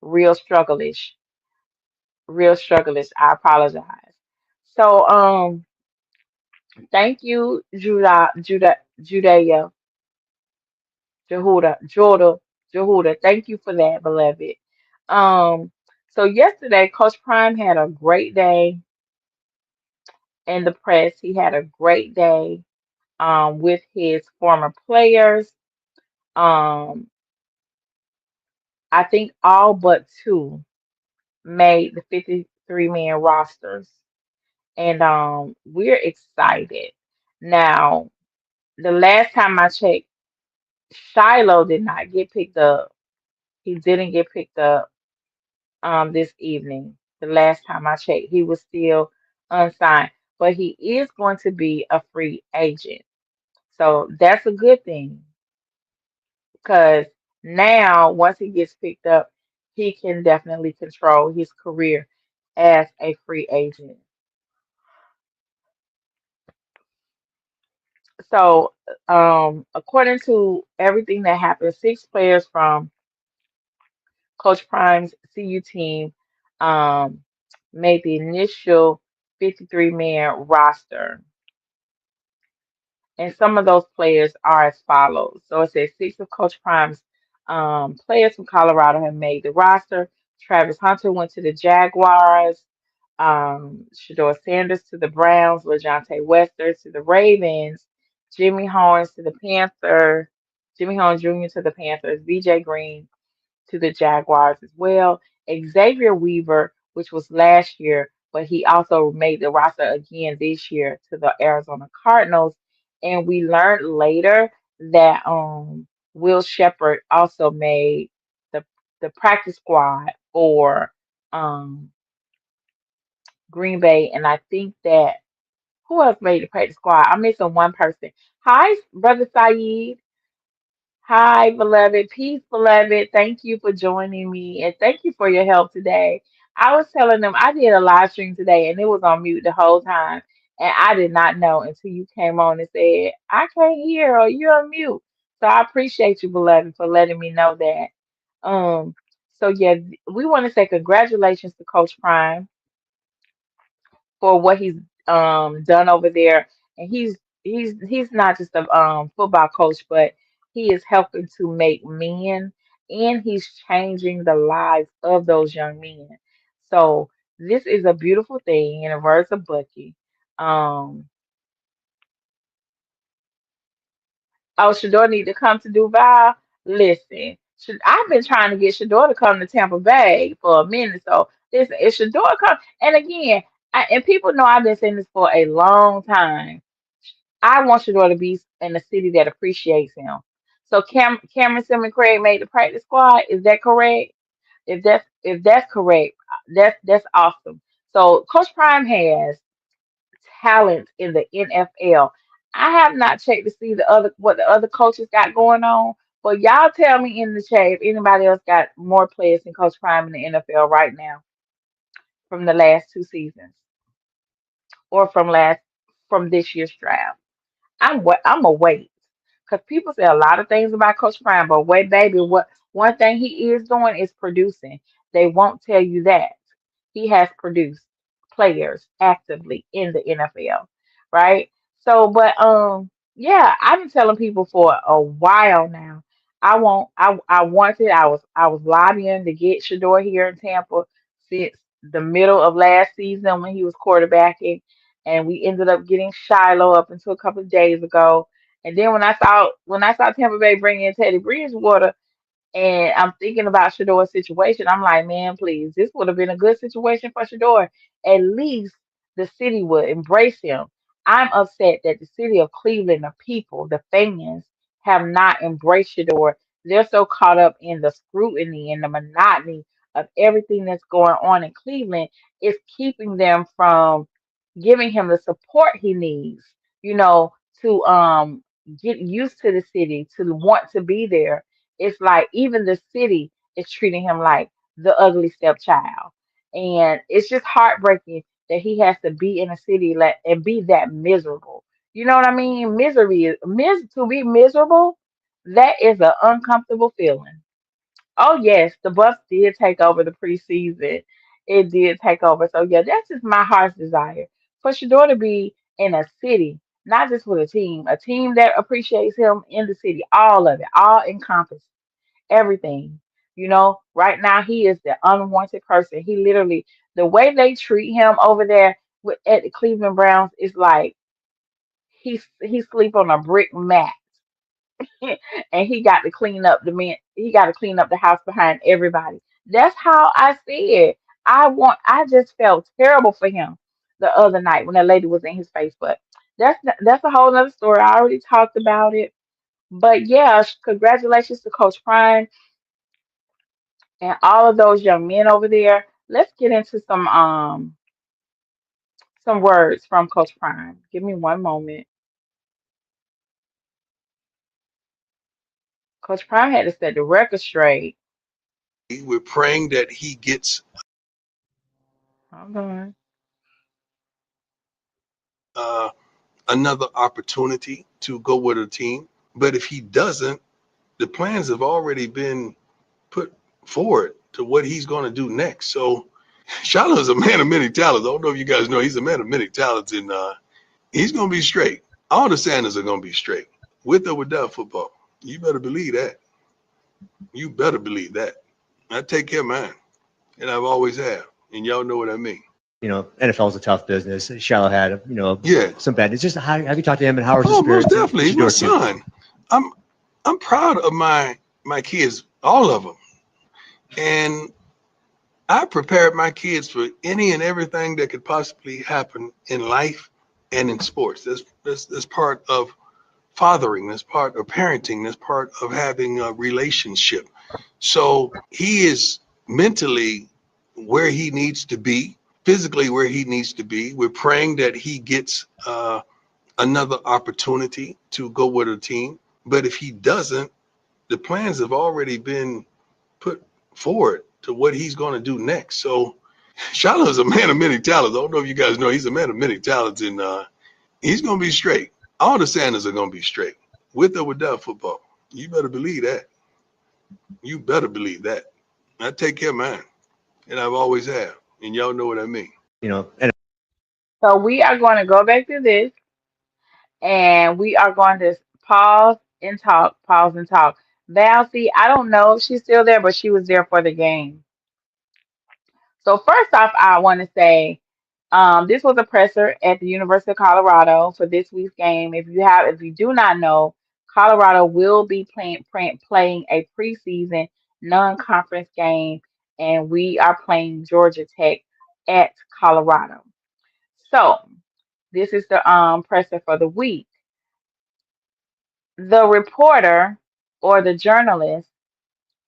real struggle-ish. Real struggle-ish. I apologize. So thank you, Judea, Jehuda. Thank you for that, beloved. Um, so yesterday, Coach Prime had a great day in the press. He had a great day with his former players. Um, I think all but two made the 53-man rosters, and we're excited. Now, the last time I checked, Shiloh did not get picked up. He didn't get picked up this evening. The last time I checked, he was still unsigned, but he is going to be a free agent. So that's a good thing because now once he gets picked up, he can definitely control his career as a free agent. So according to everything that happened, six players from Coach Prime's CU team um, made the initial 53-man roster. And some of those players are as follows. So it says six of Coach Prime's players from Colorado have made the roster. Travis Hunter went to the Jaguars. Shedeur Sanders to the Browns. LaJohntay Wester to the Ravens. Jimmy Horns to the Panthers. Jimmy Horns Jr. to the Panthers. BJ Green to the Jaguars as well. Xavier Weaver, which was last year, but he also made the roster again this year to the Arizona Cardinals. And we learned later that Will Shepherd also made the practice squad for um Green Bay, and I think that who else made the practice squad? I'm missing one person. Hi, brother Saeed. Hi, beloved. Peace, beloved. Thank you for joining me and thank you for your help today. I was telling them I did a live stream today and it was on mute the whole time. And I did not know until you came on and said, I can't hear or you're on mute. So I appreciate you, beloved, for letting me know that. Um, so yeah, we want to say congratulations to Coach Prime for what he's done over there. And he's not just a football coach, but he is helping to make men and he's changing the lives of those young men. So this is a beautiful thing in the words of Bucky. Um Oh, Shador need to come to Duval. Listen, I've been trying to get Shador to come to Tampa Bay for a minute. So listen, if Shador come, and again, and people know I've been saying this for a long time. I want Shador to be in a city that appreciates him. So Cameron Simmons Craig made the practice squad. Is that correct? If that's correct, that's awesome. So Coach Prime has talent in the NFL. I have not checked to see what the other coaches got going on, but y'all tell me in the chat if anybody else got more players than Coach Prime in the NFL right now from the last two seasons or from this year's draft. I'm a wait because people say a lot of things about Coach Prime, but wait, baby, what one thing he is doing is producing. They won't tell you that he has produced players actively in the NFL, right? So, but yeah, I've been telling people for a while now. I was lobbying to get Shador here in Tampa since the middle of last season when he was quarterbacking, and we ended up getting Shiloh up until a couple of days ago. And then when I saw Tampa Bay bring in Teddy Bridgewater, and I'm thinking about Shador's situation. I'm like, man, please, this would have been a good situation for Shador. At least the city would embrace him. I'm upset that the city of Cleveland, the people, the fans, have not embraced Shador. They're so caught up in the scrutiny and the monotony of everything that's going on in Cleveland. It's keeping them from giving him the support he needs, you know, to get used to the city, to want to be there. It's like even the city is treating him like the ugly stepchild. And it's just heartbreaking that he has to be in a city and be that miserable. You know what I mean? To be miserable, that is an uncomfortable feeling. Oh yes, the Bucks did take over the preseason. It did take over. So yeah, that's just my heart's desire for Shador to be in a city, not just with a team that appreciates him in the city, all of it, all encompassed everything. Right now he is the unwanted person. He literally, the way they treat him over there at the Cleveland Browns is like he sleep on a brick mat and he got to clean up he got to clean up the house behind everybody. That's how I see it. I just felt terrible for him the other night when that lady was in his face, but that's a whole nother story. I already talked about it. But yeah, congratulations to Coach Prime and all of those young men over there. Let's get into some words from Coach Prime. Give me one moment. Coach Prime had to set the record straight. We're praying that he gets Hold on. uh, another opportunity to go with a team. But if he doesn't, the plans have already been put forward to what he's going to do next. So Shiloh's a man of many talents. I don't know if you guys know he's a man of many talents, and he's gonna be straight. All the Sanders are gonna be straight, with or without football. You better believe that. You better believe that. I take care of mine, and I've always have, and y'all know what I mean. NFL is a tough business. Shiloh had, Yeah. some bad. It's just how have you talked to him and how are his Oh, most spirits? definitely. He's my son. I'm I'm proud of my kids, all of them, and I prepared my kids for any and everything that could possibly happen in life and in sports. That's part of fathering. That's part of parenting. That's part of having a relationship. So he is mentally where he needs to be, physically where he needs to be. We're praying that he gets another opportunity to go with a team. But if he doesn't, the plans have already been put forward to what he's going to do next. So Shiloh is a man of many talents. I don't know if you guys know he's a man of many talents, and he's going to be straight. All the Sanders are going to be straight, with or without football. You better believe that. You better believe that. I take care of mine, and I've always have, and y'all know what I mean. And So we are going to go back to this and we are going to pause and talk. Val, see, I don't know if she's still there, but she was there for the game. So first off, I want to say this was a presser at the University of Colorado for this week's game. If you do not know, Colorado will be playing a preseason non-conference game, and we are playing Georgia Tech at Colorado. So this is the presser for the week. The reporter or the journalist,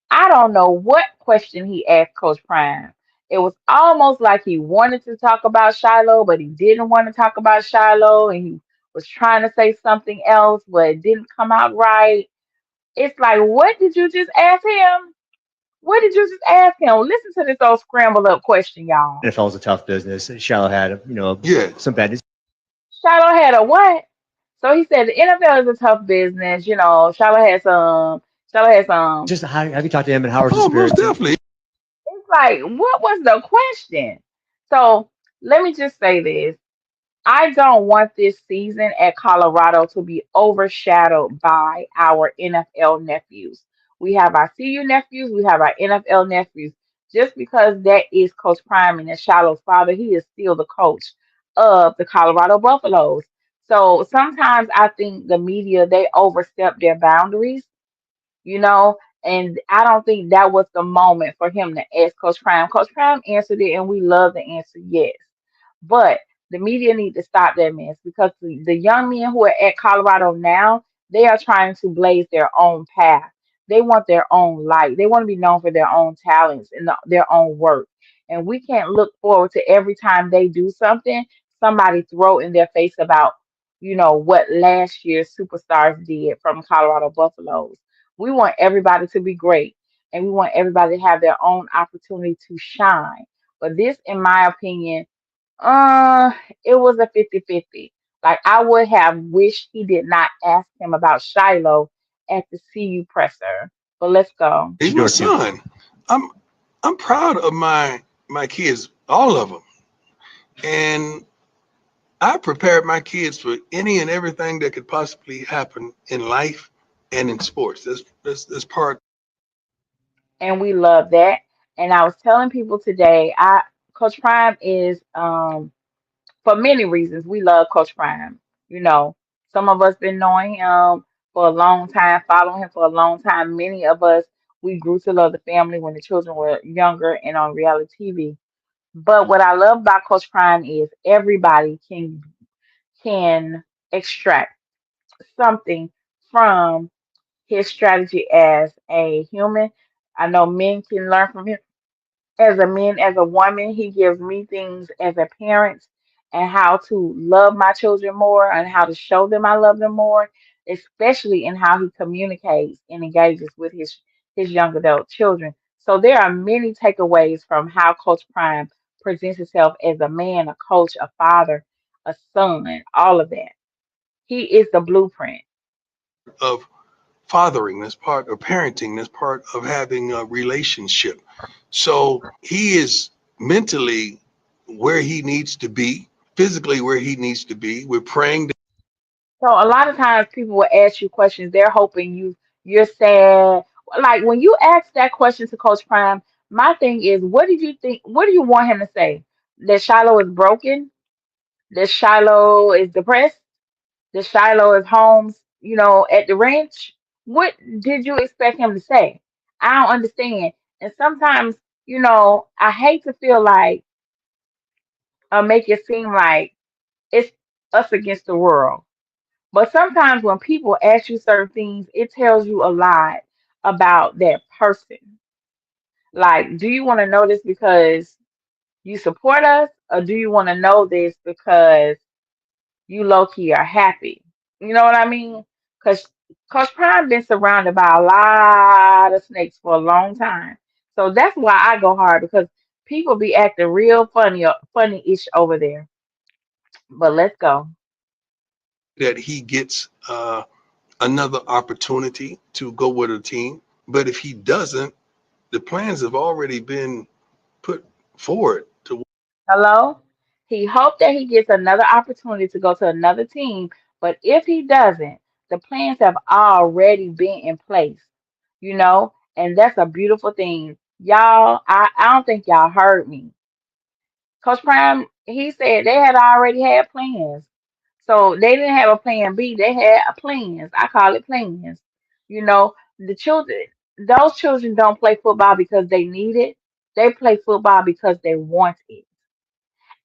I don't know what question he asked Coach Prime. It was almost like he wanted to talk about Shiloh, but he didn't want to talk about Shiloh, and he was trying to say something else, but it didn't come out right. It's like, what did you just ask him? What did you just ask him? Listen to this old scrambled up question, y'all. NFL is a tough business. Shiloh had, Yeah. some bad. Shiloh had a what? So he said the NFL is a tough business. Shiloh had some. Just how have you talked to him and how are his Oh, most spirits? definitely. It's like, what was the question? So let me just say this. I don't want this season at Colorado to be overshadowed by our NFL nephews. We have our CU nephews, we have our NFL nephews. Just because that is Coach Prime and that's Shiloh's father, he is still the coach of the Colorado Buffaloes. So sometimes I think the media they overstep their boundaries, you know, and I don't think that was the moment for him to ask Coach Prime. Coach Prime answered it, and we love the answer, yes. But the media need to stop that mess because the young men who are at Colorado now, they are trying to blaze their own path. They want their own light. They want to be known for their own talents and their own work. And we can't look forward to every time they do something, somebody throw in their face about, what last year's superstars did from Colorado Buffaloes. We want everybody to be great and we want everybody to have their own opportunity to shine. But this, in my opinion, uh, it was a 50-50. Like I would have wished he did not ask him about Shiloh at the CU presser. But let's go. He's my son. I'm I'm proud of my kids, all of them, and I prepared my kids for any and everything that could possibly happen in life and in sports. That's part. And we love that. And I was telling people today, Coach Prime is for many reasons we love Coach Prime. You know, some of us been knowing him for a long time, following him for a long time. Many of us we grew to love the family when the children were younger and on reality TV. But what I love about Coach Prime is everybody can extract something from his strategy as a human. I know men can learn from him as a man, as a woman. He gives me things as a parent and how to love my children more and how to show them I love them more, especially in how he communicates and engages with his young adult children. So there are many takeaways from how Coach Prime presents himself as a man, a coach, a father, a son, all of that. He is the blueprint. Of fathering, that's part of parenting, that's part of having a relationship. So he is mentally where he needs to be, physically where he needs to be. We're praying that So a lot of times people will ask you questions. They're hoping you're sad. Like when you ask that question to Coach Prime, my thing is, what did you think? What do you want him to say? That Shiloh is broken? That Shiloh is depressed? That Shiloh is home, at the ranch? What did you expect him to say? I don't understand. And sometimes, I hate to feel like make it seem like it's us against the world. But sometimes when people ask you certain things, it tells you a lot about that person. Like, do you want to know this because you support us, or do you want to know this because you low key are happy? You know what I mean? Because Coach Prime been surrounded by a lot of snakes for a long time, so that's why I go hard because people be acting real funny-ish over there. But let's go. he gets another opportunity to go with a team. But if he doesn't, the plans have already been put forward to Hello? He hoped that he gets another opportunity to go to another team, but if he doesn't, the plans have already been in place, and that's a beautiful thing. Y'all, I don't think y'all heard me. Coach Prime, he said they had already had plans. So they didn't have a plan B, they had a plans. I call it plans. The children, those children don't play football because they need it. They play football because they want it.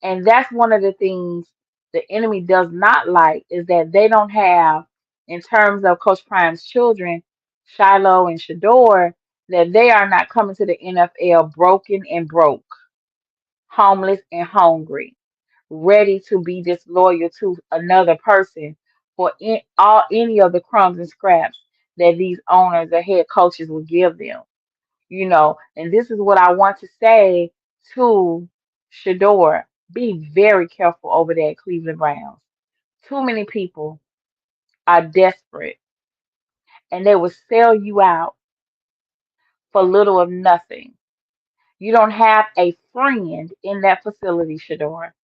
And that's one of the things the enemy does not like is that they don't have, in terms of Coach Prime's children, Shiloh and Shedeur, that they are not coming to the NFL broken and broke, homeless and hungry, ready to be disloyal to another person for any of the crumbs and scraps that these owners or head coaches will give them. And this is what I want to say to Shador. Be very careful over there at Cleveland Browns. Too many people are desperate and they will sell you out for little of nothing. You don't have a friend in that facility, Shador.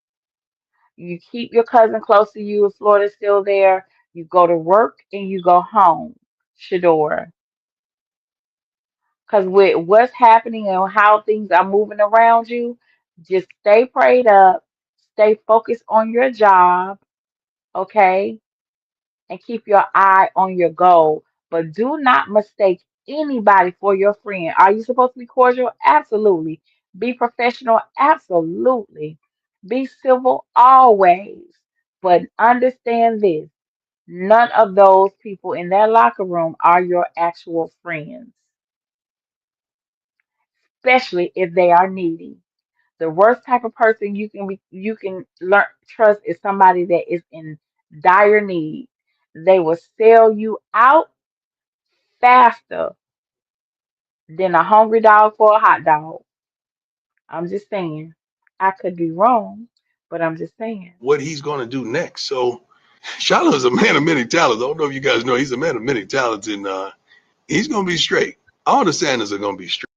You keep your cousin close to you if Florida's still there. You go to work and you go home, Shador. Because with what's happening and how things are moving around you, just stay prayed up, stay focused on your job, okay? And keep your eye on your goal. But do not mistake anybody for your friend. Are you supposed to be cordial? Absolutely. Be professional? Absolutely. Be civil? Always. But understand this, none of those people in that locker room are your actual friends, especially if they are needy. The worst type of person you can learn trust is somebody that is in dire need. They will sell you out faster than a hungry dog for a hot dog. I'm just saying. I could be wrong, but I'm just saying. what he's going to do next. So Shiloh is a man of many talents. I don't know if you guys know he's a man of many talents, and he's going to be straight. All the Sanders are going to be straight.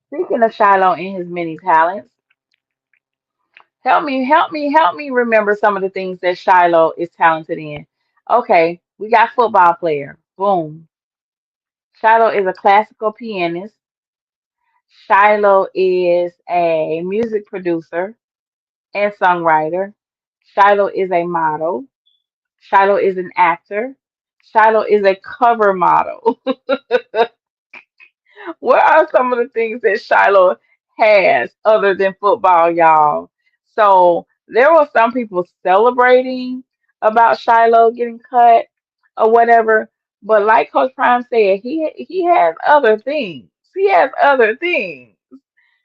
Speaking of Shiloh and his many talents, help me remember some of the things that Shiloh is talented in. Okay, we got football player. Boom. Shiloh is a classical pianist. Shiloh is a music producer and songwriter. Shiloh is a model. Shiloh is an actor. Shiloh is a cover model. What are some of the things that Shiloh has other than football, y'all? So there were some people celebrating about Shiloh getting cut or whatever, but like Coach Prime said, he has other things. He has other things.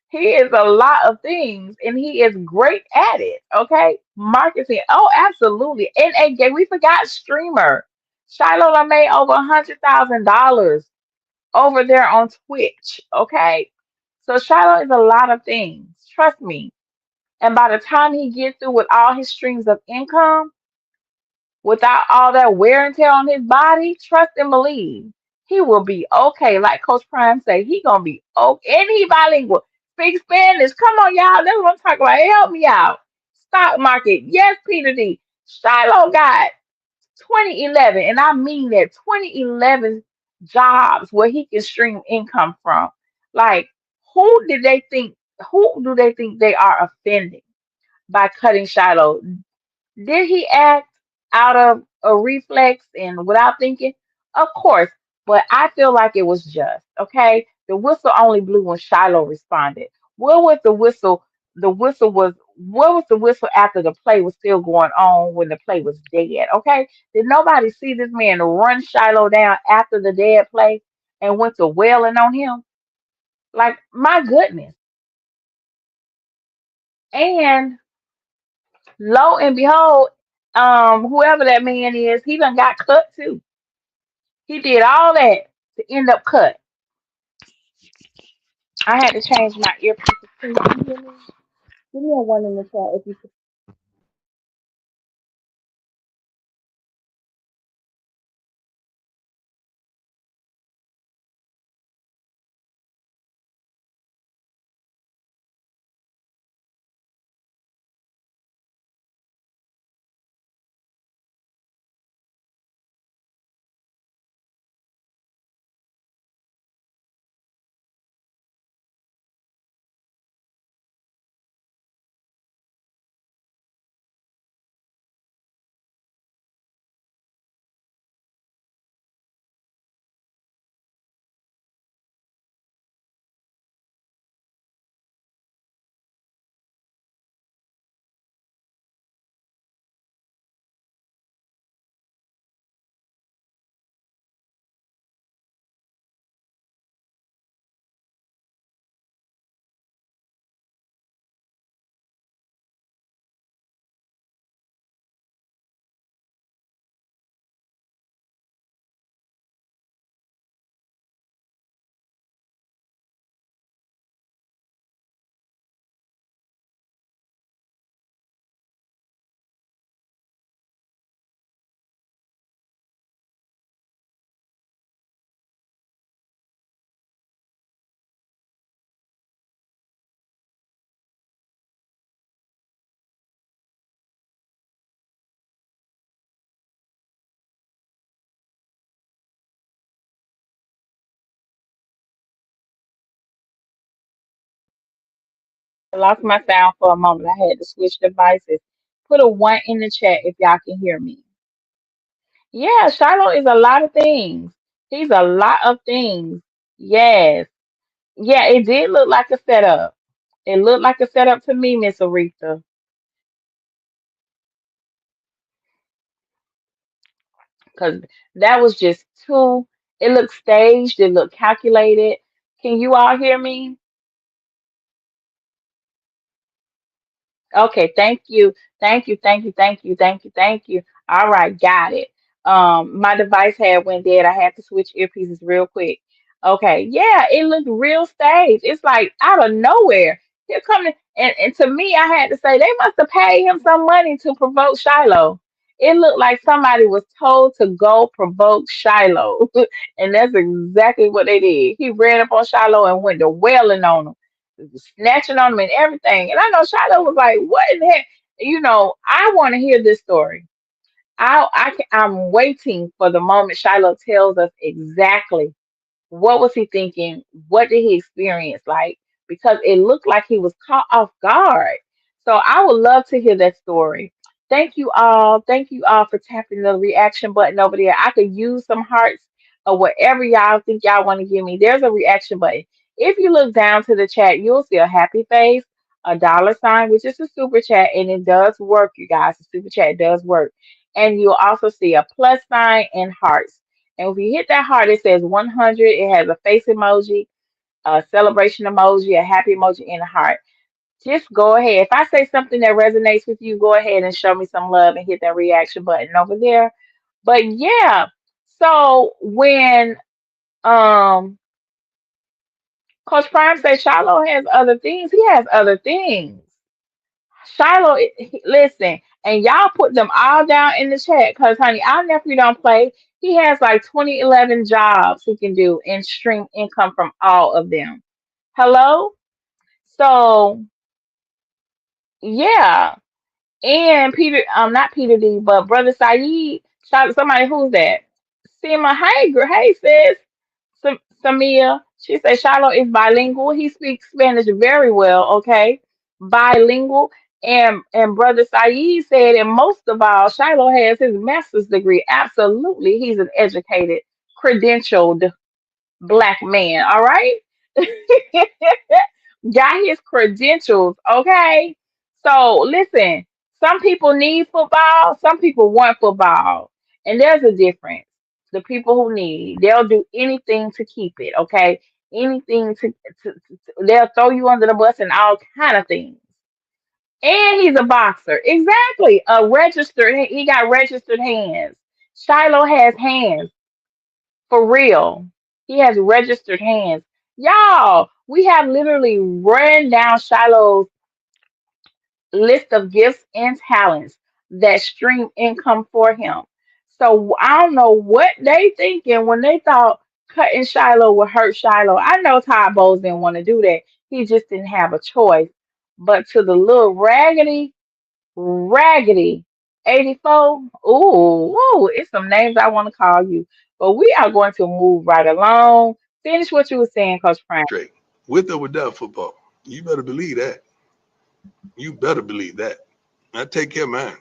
He is a lot of things, and he is great at it. Okay, marketing. Oh, absolutely. And again, we forgot streamer. Shiloh done made over $100,000 over there on Twitch. Okay, so Shiloh is a lot of things. Trust me. And by the time he gets through with all his streams of income, without all that wear and tear on his body, trust and believe he will be okay. Like Coach Prime say, he gonna be okay, and he bilingual. speak Spanish. Come on, y'all. That's what I'm talking about. Help me out. Stock market. Yes, Peter D. Shiloh got 2011, and I mean that 2011 jobs where he can stream income from. Like, who did they think? Who do they think they are offending by cutting Shiloh? Did he act out of a reflex and without thinking? Of course, but I feel like it was just okay. The whistle only blew when Shiloh responded. Where was the whistle? The whistle was where was the whistle after the play was still going on when the play was dead? Okay, did nobody see this man run Shiloh down after the dead play and went to wailing on him? Like my goodness! And lo and behold, whoever that man is, he done got cut too. He did all that to end up cut. I had to change my earpiece too. Can you hear me? Give me a one in the chat if you could. I lost my sound for a moment. I had to switch devices. Put a one in the chat if y'all can hear me. Yeah, Shiloh is a lot of things. He's a lot of things. Yes. Yeah, it did look like a setup. It looked like a setup to me, Miss Aretha, because that was just too, it looked staged, it looked calculated. Can you all hear me? Okay, thank you. Thank you, thank you, thank you, thank you, thank you. All right, got it. My device had went dead. I had to switch earpieces real quick. Okay, yeah, it looked real staged. It's like out of nowhere. Here coming and to me, I had to say they must have paid him some money to provoke Shiloh. It looked like somebody was told to go provoke Shiloh. And that's exactly what they did. He ran up on Shiloh and went to wailing on him, snatching on him and everything. And I know Shiloh was like, "What in the heck?" I want to hear this story. I'm waiting for the moment Shiloh tells us exactly what was he thinking? What did he experience like? Because it looked like he was caught off guard. So I would love to hear that story. Thank you all. Thank you all for tapping the reaction button over there. I could use some hearts or whatever y'all think y'all want to give me. There's a reaction button. If you look down to the chat, you'll see a happy face, a dollar sign, which is a super chat, and it does work, you guys. The super chat does work. And you'll also see a plus sign and hearts. And if you hit that heart, it says 100. It has a face emoji, a celebration emoji, a happy emoji, and a heart. Just go ahead. If I say something that resonates with you, go ahead and show me some love and hit that reaction button over there. But yeah, so when um Coach Prime says Shiloh has other things, he has other things. Shiloh, listen, and y'all put them all down in the chat because, honey, our nephew don't play. He has like 2011 jobs he can do and stream income from all of them. Hello? So yeah, and Peter, not Peter D, but Brother Saeed, shout somebody who's that? Sima, hey, girl, hey, sis. Samia, she said Shiloh is bilingual. He speaks Spanish very well, okay? Bilingual. And Brother Saeed said, and most of all, Shiloh has his master's degree. Absolutely. He's an educated, credentialed black man, all right? Got his credentials, okay? So listen, some people need football, some people want football, and there's a difference. The people who need, they'll do anything to keep it, okay? Anything they'll throw you under the bus and all kind of things. And he's a boxer, exactly. A registered, he got registered hands. Shiloh has hands. For real. He has registered hands. Y'all, we have literally run down Shiloh's list of gifts and talents that stream income for him. So I don't know what they thinking when they thought cutting Shiloh would hurt Shiloh. I know Todd Bowles didn't want to do that. He just didn't have a choice. But to the little Raggedy 84. Ooh, it's some names I want to call you. But we are going to move right along. Finish what you were saying, Coach Frank. Straight. With or without football. You better believe that. You better believe that. I take care of mine.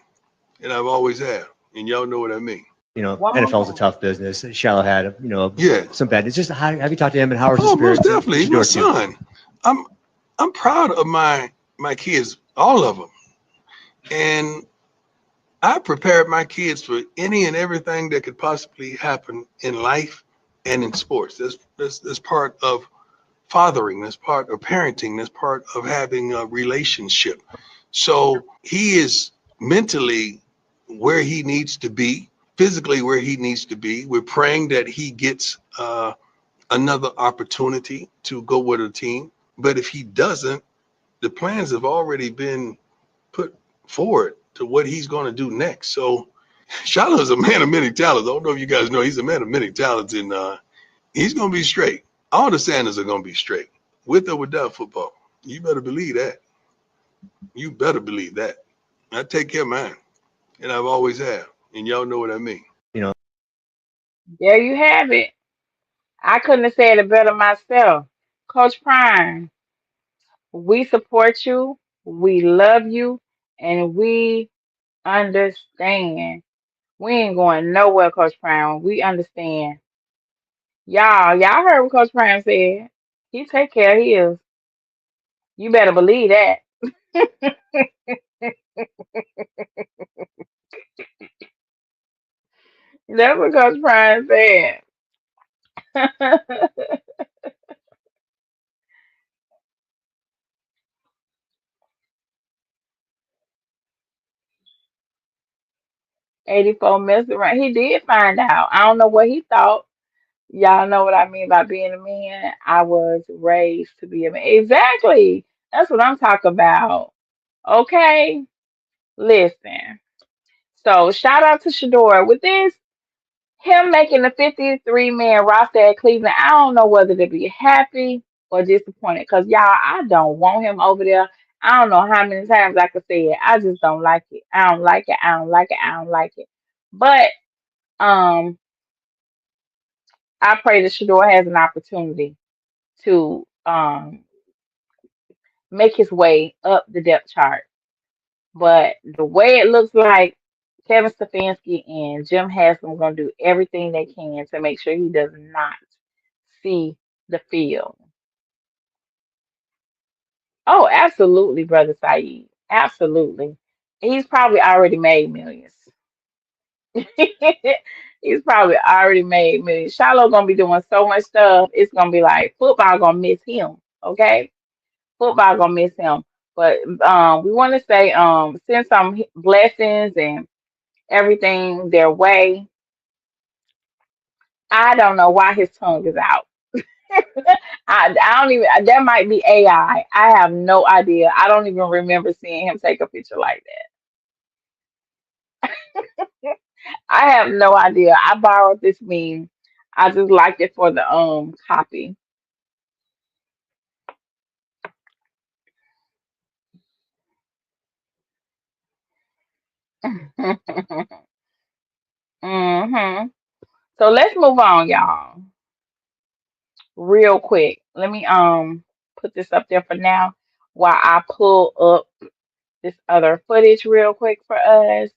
And I've always have. And y'all know what I mean. One more NFL is a time. tough business. Shallow had, Yeah. some bad. It's just have you talked to him and how's his Oh, most spirits? definitely. He's my son. I'm I'm proud of my kids, all of them. And I prepared my kids for any and everything that could possibly happen in life and in sports. That's part of fathering. That's part of parenting. That's part of having a relationship. So he is mentally where he needs to be, physically where he needs to be. We're praying that he gets another opportunity to go with a team. But if he doesn't, the plans have already been put forward to what he's going to do next. So Shiloh is a man of many talents. I don't know if you guys know, he's a man of many talents, and he's going to be straight. All the Sanders are going to be straight, with or without football. You better believe that. You better believe that. I take care of mine, and I've always have, and y'all know what I mean. You know, There you have it. I couldn't have said it better myself. Coach Prime, we support you, we love you, and we understand. We ain't going nowhere, Coach Prime. We understand. Y'all heard what Coach Prime said. He take care of his. You better believe that. That's what Coach Prime said. 84 messed around. He did find out. I don't know what he thought. Y'all know what I mean by being a man. I was raised to be a man. Exactly. That's what I'm talking about. Okay. Listen. So shout out to Shedeur. With this, him making the 53-man roster at Cleveland, I don't know whether to be happy or disappointed. Because y'all, I don't want him over there. I don't know how many times I could say it. I just don't like it. I don't like it. I don't like it. I don't like it. But um, I pray that Shador has an opportunity to make his way up the depth chart. But the way it looks like Kevin Stefanski and Jim Haslam are going to do everything they can to make sure he does not see the field. Oh, absolutely, Brother Saeed. Absolutely. He's probably already made millions. He's probably already made millions. Shiloh gonna be doing so much stuff. It's gonna be like football gonna miss him. Okay, football gonna miss him. But we want to say send some blessings and everything their way. I don't know why his tongue is out. I don't even. That might be AI. I have no idea. I don't even remember seeing him take a picture like that. I have no idea. I borrowed this meme. I just liked it for the copy. hmm So let's move on, y'all, real quick. Let me put this up there for now while I pull up this other footage real quick for us.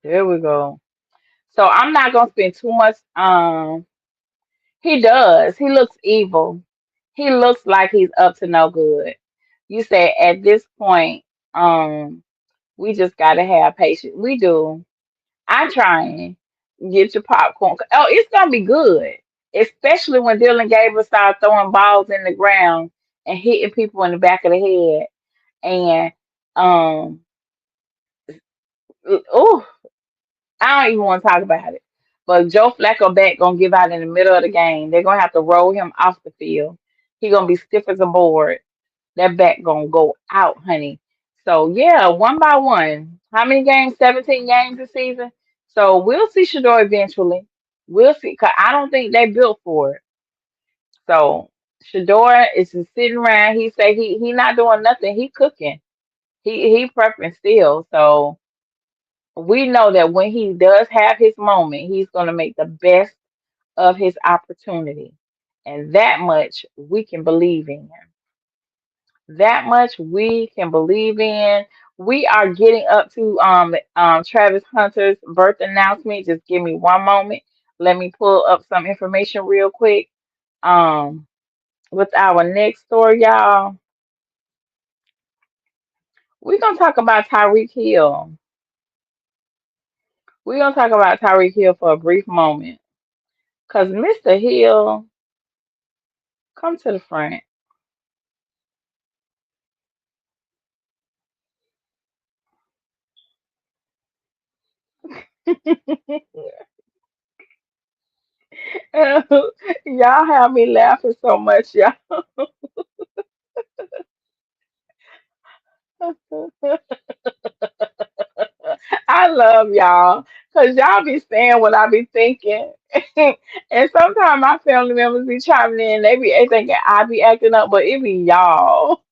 There we go. So I'm not gonna spend too much. He does. He looks evil. He looks like he's up to no good. You say at this point, um, we just gotta have patience. We do. I'm trying. Get your popcorn. Oh, it's gonna be good. Especially when Dylan Gabriel started throwing balls in the ground and hitting people in the back of the head. And um oh, I don't even want to talk about it. But Joe Flacco back gonna give out in the middle of the game. They're gonna have to roll him off the field. He gonna be stiff as a board. That back gonna go out, honey. So yeah, one by one. How many games? 17 games this season. So we'll see Shedeur eventually. We'll see. Cause I don't think they built for it. So Shedeur is just sitting around. He say he not doing nothing. He cooking. He prepping still. So we know that when he does have his moment, he's gonna make the best of his opportunity. And that much we can believe in. That much we can believe in. We are getting up to Travis Hunter's birth announcement. Just give me one moment. Let me pull up some information real quick. Um, with our next story, y'all, we're gonna talk about Tyreek Hill. We're gonna talk about Tyreek Hill for a brief moment. Cause Mr. Hill, come to the front. Y'all have me laughing so much, y'all. I love y'all because y'all be saying what I be thinking. And sometimes my family members be chiming in, they be thinking I be acting up, but it be y'all.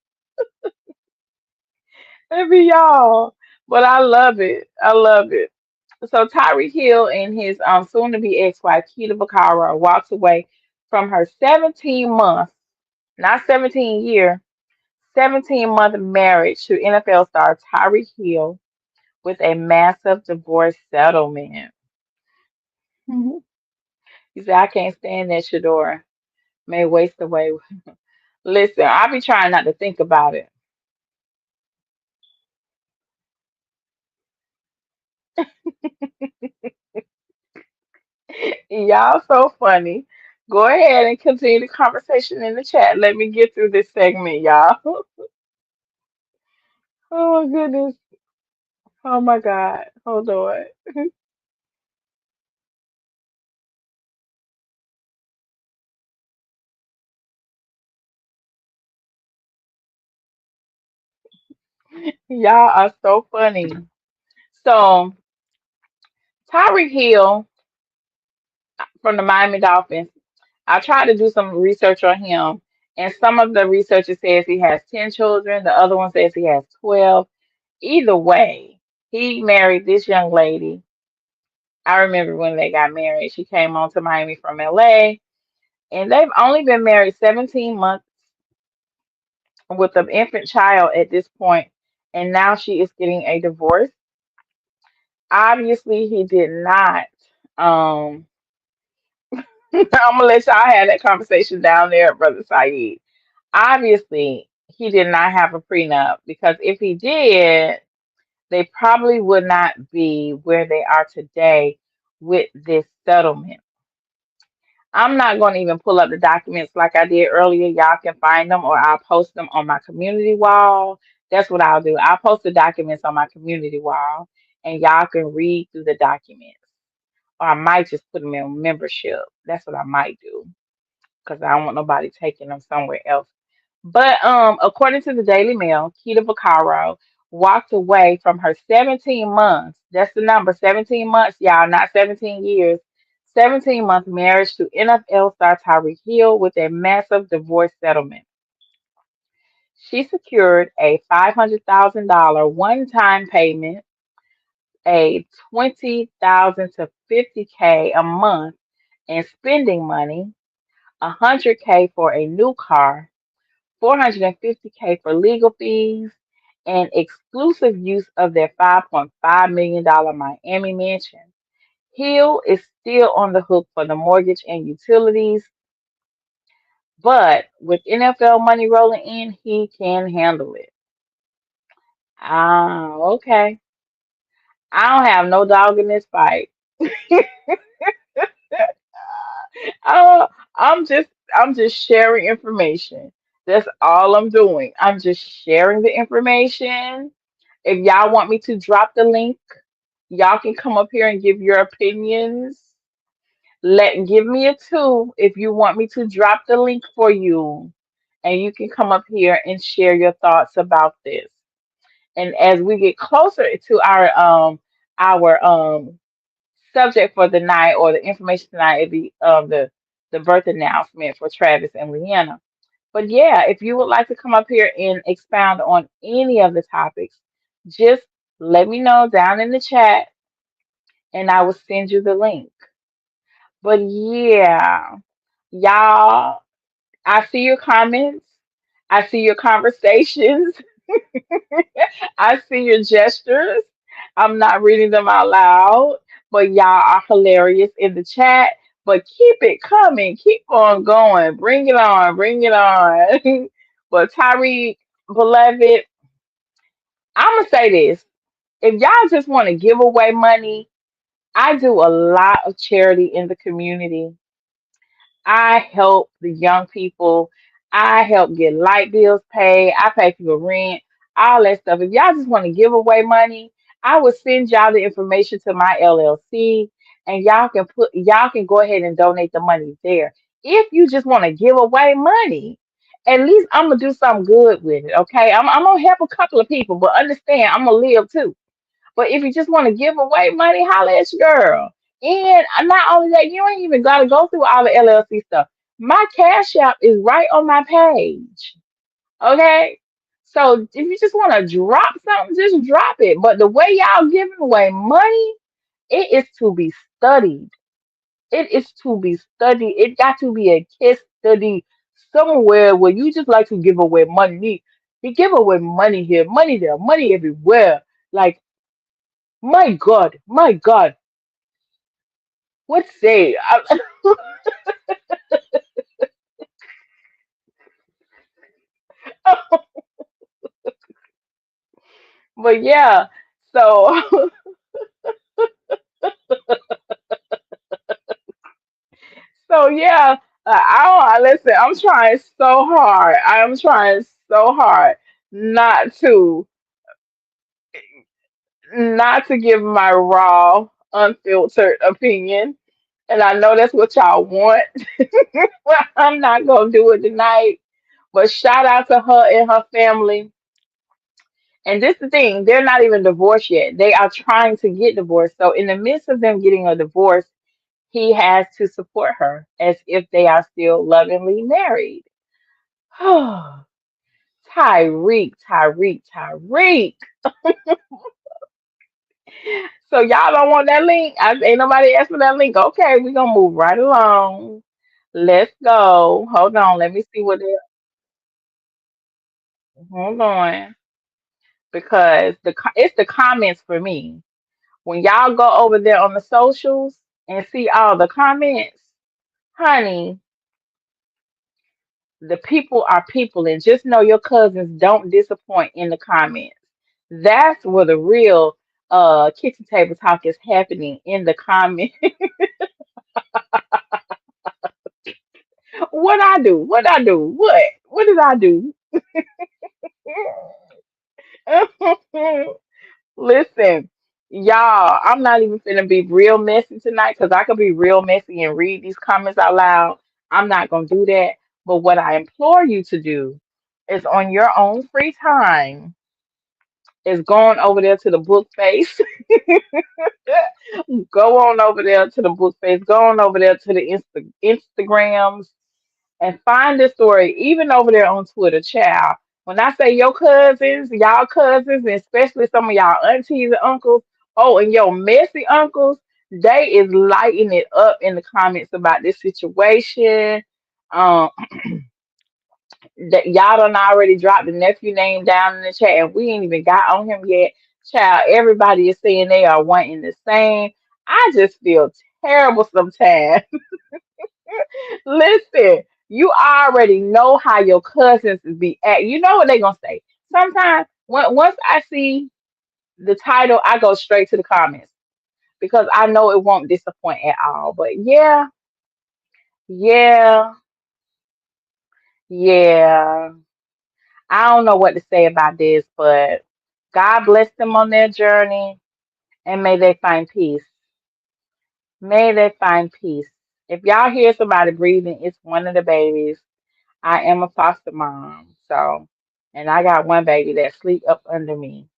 It be y'all. But I love it. I love it. So Tyreek Hill and his soon to be ex-wife Keita Vaccaro walks away from her 17-month, not 17-year, 17-month marriage to NFL star Tyreek Hill with a massive divorce settlement. He said, I can't stand that Shadora. May waste away. Listen, I be trying not to think about it. Y'all so funny. Go ahead and continue the conversation in the chat. Let me get through this segment, y'all. Oh my goodness. Oh my God. Hold on. Y'all are so funny. So Tyreek Hill from the Miami Dolphins. I tried to do some research on him, and some of the researchers says he has 10 children. The other one says he has 12. Either way, he married this young lady. I remember when they got married. She came on to Miami from LA, and they've only been married 17 months with an infant child at this point, and now she is getting a divorce. Obviously, he did not. Um, I'm gonna let y'all have that conversation down there, Brother Saeed. Obviously, he did not have a prenup because if he did, they probably would not be where they are today with this settlement. I'm not going to even pull up the documents like I did earlier. Y'all can find them or I'll post them on my community wall. That's what I'll do. I'll post the documents on my community wall and y'all can read through the documents. Or I might just put them in membership. That's what I might do because I don't want nobody taking them somewhere else. But according to the Daily Mail, Keita Vaccaro walked away from her 17 months. That's the number, 17 months, y'all, not 17 years. 17-month marriage to NFL star Tyreek Hill with a massive divorce settlement. She secured a $500,000 one-time payment, a 20,000 to 50K a month in spending money, 100K for a new car, 450K for legal fees, and exclusive use of their $5.5 million Miami mansion. Hill is still on the hook for the mortgage and utilities, but with NFL money rolling in, he can handle it. Ah, okay. I don't have no dog in this fight. Oh, I'm just sharing information. That's all I'm doing. I'm just sharing the information. If y'all want me to drop the link, y'all can come up here and give your opinions. Give me a two if you want me to drop the link for you, and you can come up here and share your thoughts about this. And as we get closer to our subject for the night, or the information tonight, it'd be the birth announcement for Travis and Leanna. But yeah, if you would like to come up here and expound on any of the topics, just let me know down in the chat, and I will send you the link. But yeah, y'all, I see your comments. I see your conversations. I see your gestures. I'm not reading them out loud, but y'all are hilarious in the chat. But keep it coming. Keep on going. Bring it on. Bring it on. But Tyreek, beloved, I'm going to say this. If y'all just want to give away money, I do a lot of charity in the community. I help the young people. I help get light bills paid. I pay for rent, all that stuff. If y'all just want to give away money, I will send y'all the information to my LLC, and y'all can go ahead and donate the money there. If you just want to give away money, at least I'm gonna do something good with it. Okay, I'm gonna help a couple of people, but understand I'm gonna live too. But if you just want to give away money, holla at your girl. And not only that, you ain't even got to go through all the LLC stuff. My Cash App is right on my page. Okay? So if you just want to drop something, just drop it. But the way y'all giving away money, it is to be studied. It is to be studied. It got to be a case study somewhere where you just like to give away money. You give away money here, money there, money everywhere. Like, my God, my God, what say? But yeah, so so yeah, I don't listen. I'm trying so hard. I'm trying so hard not to not to give my raw, unfiltered opinion, and I know that's what y'all want. Well, I'm not gonna do it tonight. But shout out to her and her family. And this is the thing, they're not even divorced yet. They are trying to get divorced. So in the midst of them getting a divorce, he has to support her as if they are still lovingly married. Tyreek, Tyreek, Tyreek. So y'all don't want that link? Ain't nobody asked for that link. Okay, we're gonna move right along. Let's go. Hold on, let me see what it hold on. Because it's the comments for me. When y'all go over there on the socials and see all the comments, honey, the people are people, and just know your cousins don't disappoint in the comments. That's where the real kitchen table talk is happening, in the comments. What I do? What I do? What did I do? Listen, y'all, I'm not even finna be real messy tonight, because I could be real messy and read these comments out loud. I'm not gonna do that. But what I implore you to do is, on your own free time, is going over there to the book face. Go on over there to the book face. Go on over there to the Instagrams and find this story, even over there on Twitter, child. When I say your cousins, y'all cousins, and especially some of y'all aunties and uncles, oh, and your messy uncles, they is lighting it up in the comments about this situation. Um, that y'all done already dropped the nephew name down in the chat, and we ain't even got on him yet. Child, everybody is saying they are wanting the same. I just feel terrible sometimes. Listen, you already know how your cousins be at. You know what they gonna say. Sometimes once I see the title, I go straight to the comments because I know it won't disappoint at all. But yeah, yeah, yeah. I don't know what to say about this, but God bless them on their journey and may they find peace. May they find peace. If y'all hear somebody breathing, it's one of the babies. I am a foster mom, so and I got one baby that sleep up under me,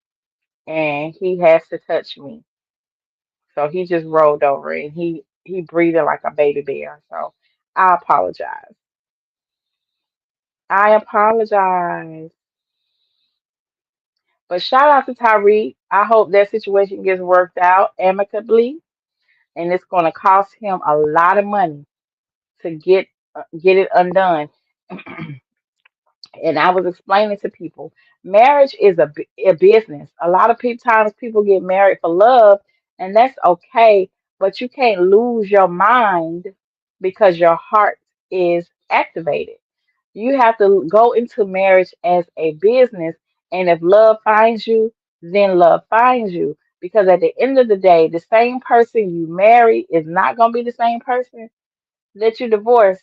and he has to touch me. So he just rolled over and he breathing like a baby bear. So I apologize. I apologize. But shout out to Tyreek. I hope that situation gets worked out amicably, and it's going to cost him a lot of money to get it undone. And I was explaining to people, marriage is a business. A lot of times people get married for love, and that's okay, but you can't lose your mind because your heart is activated. You have to go into marriage as a business, and if love finds you, then love finds you. Because at the end of the day, the same person you marry is not going to be the same person that you divorce.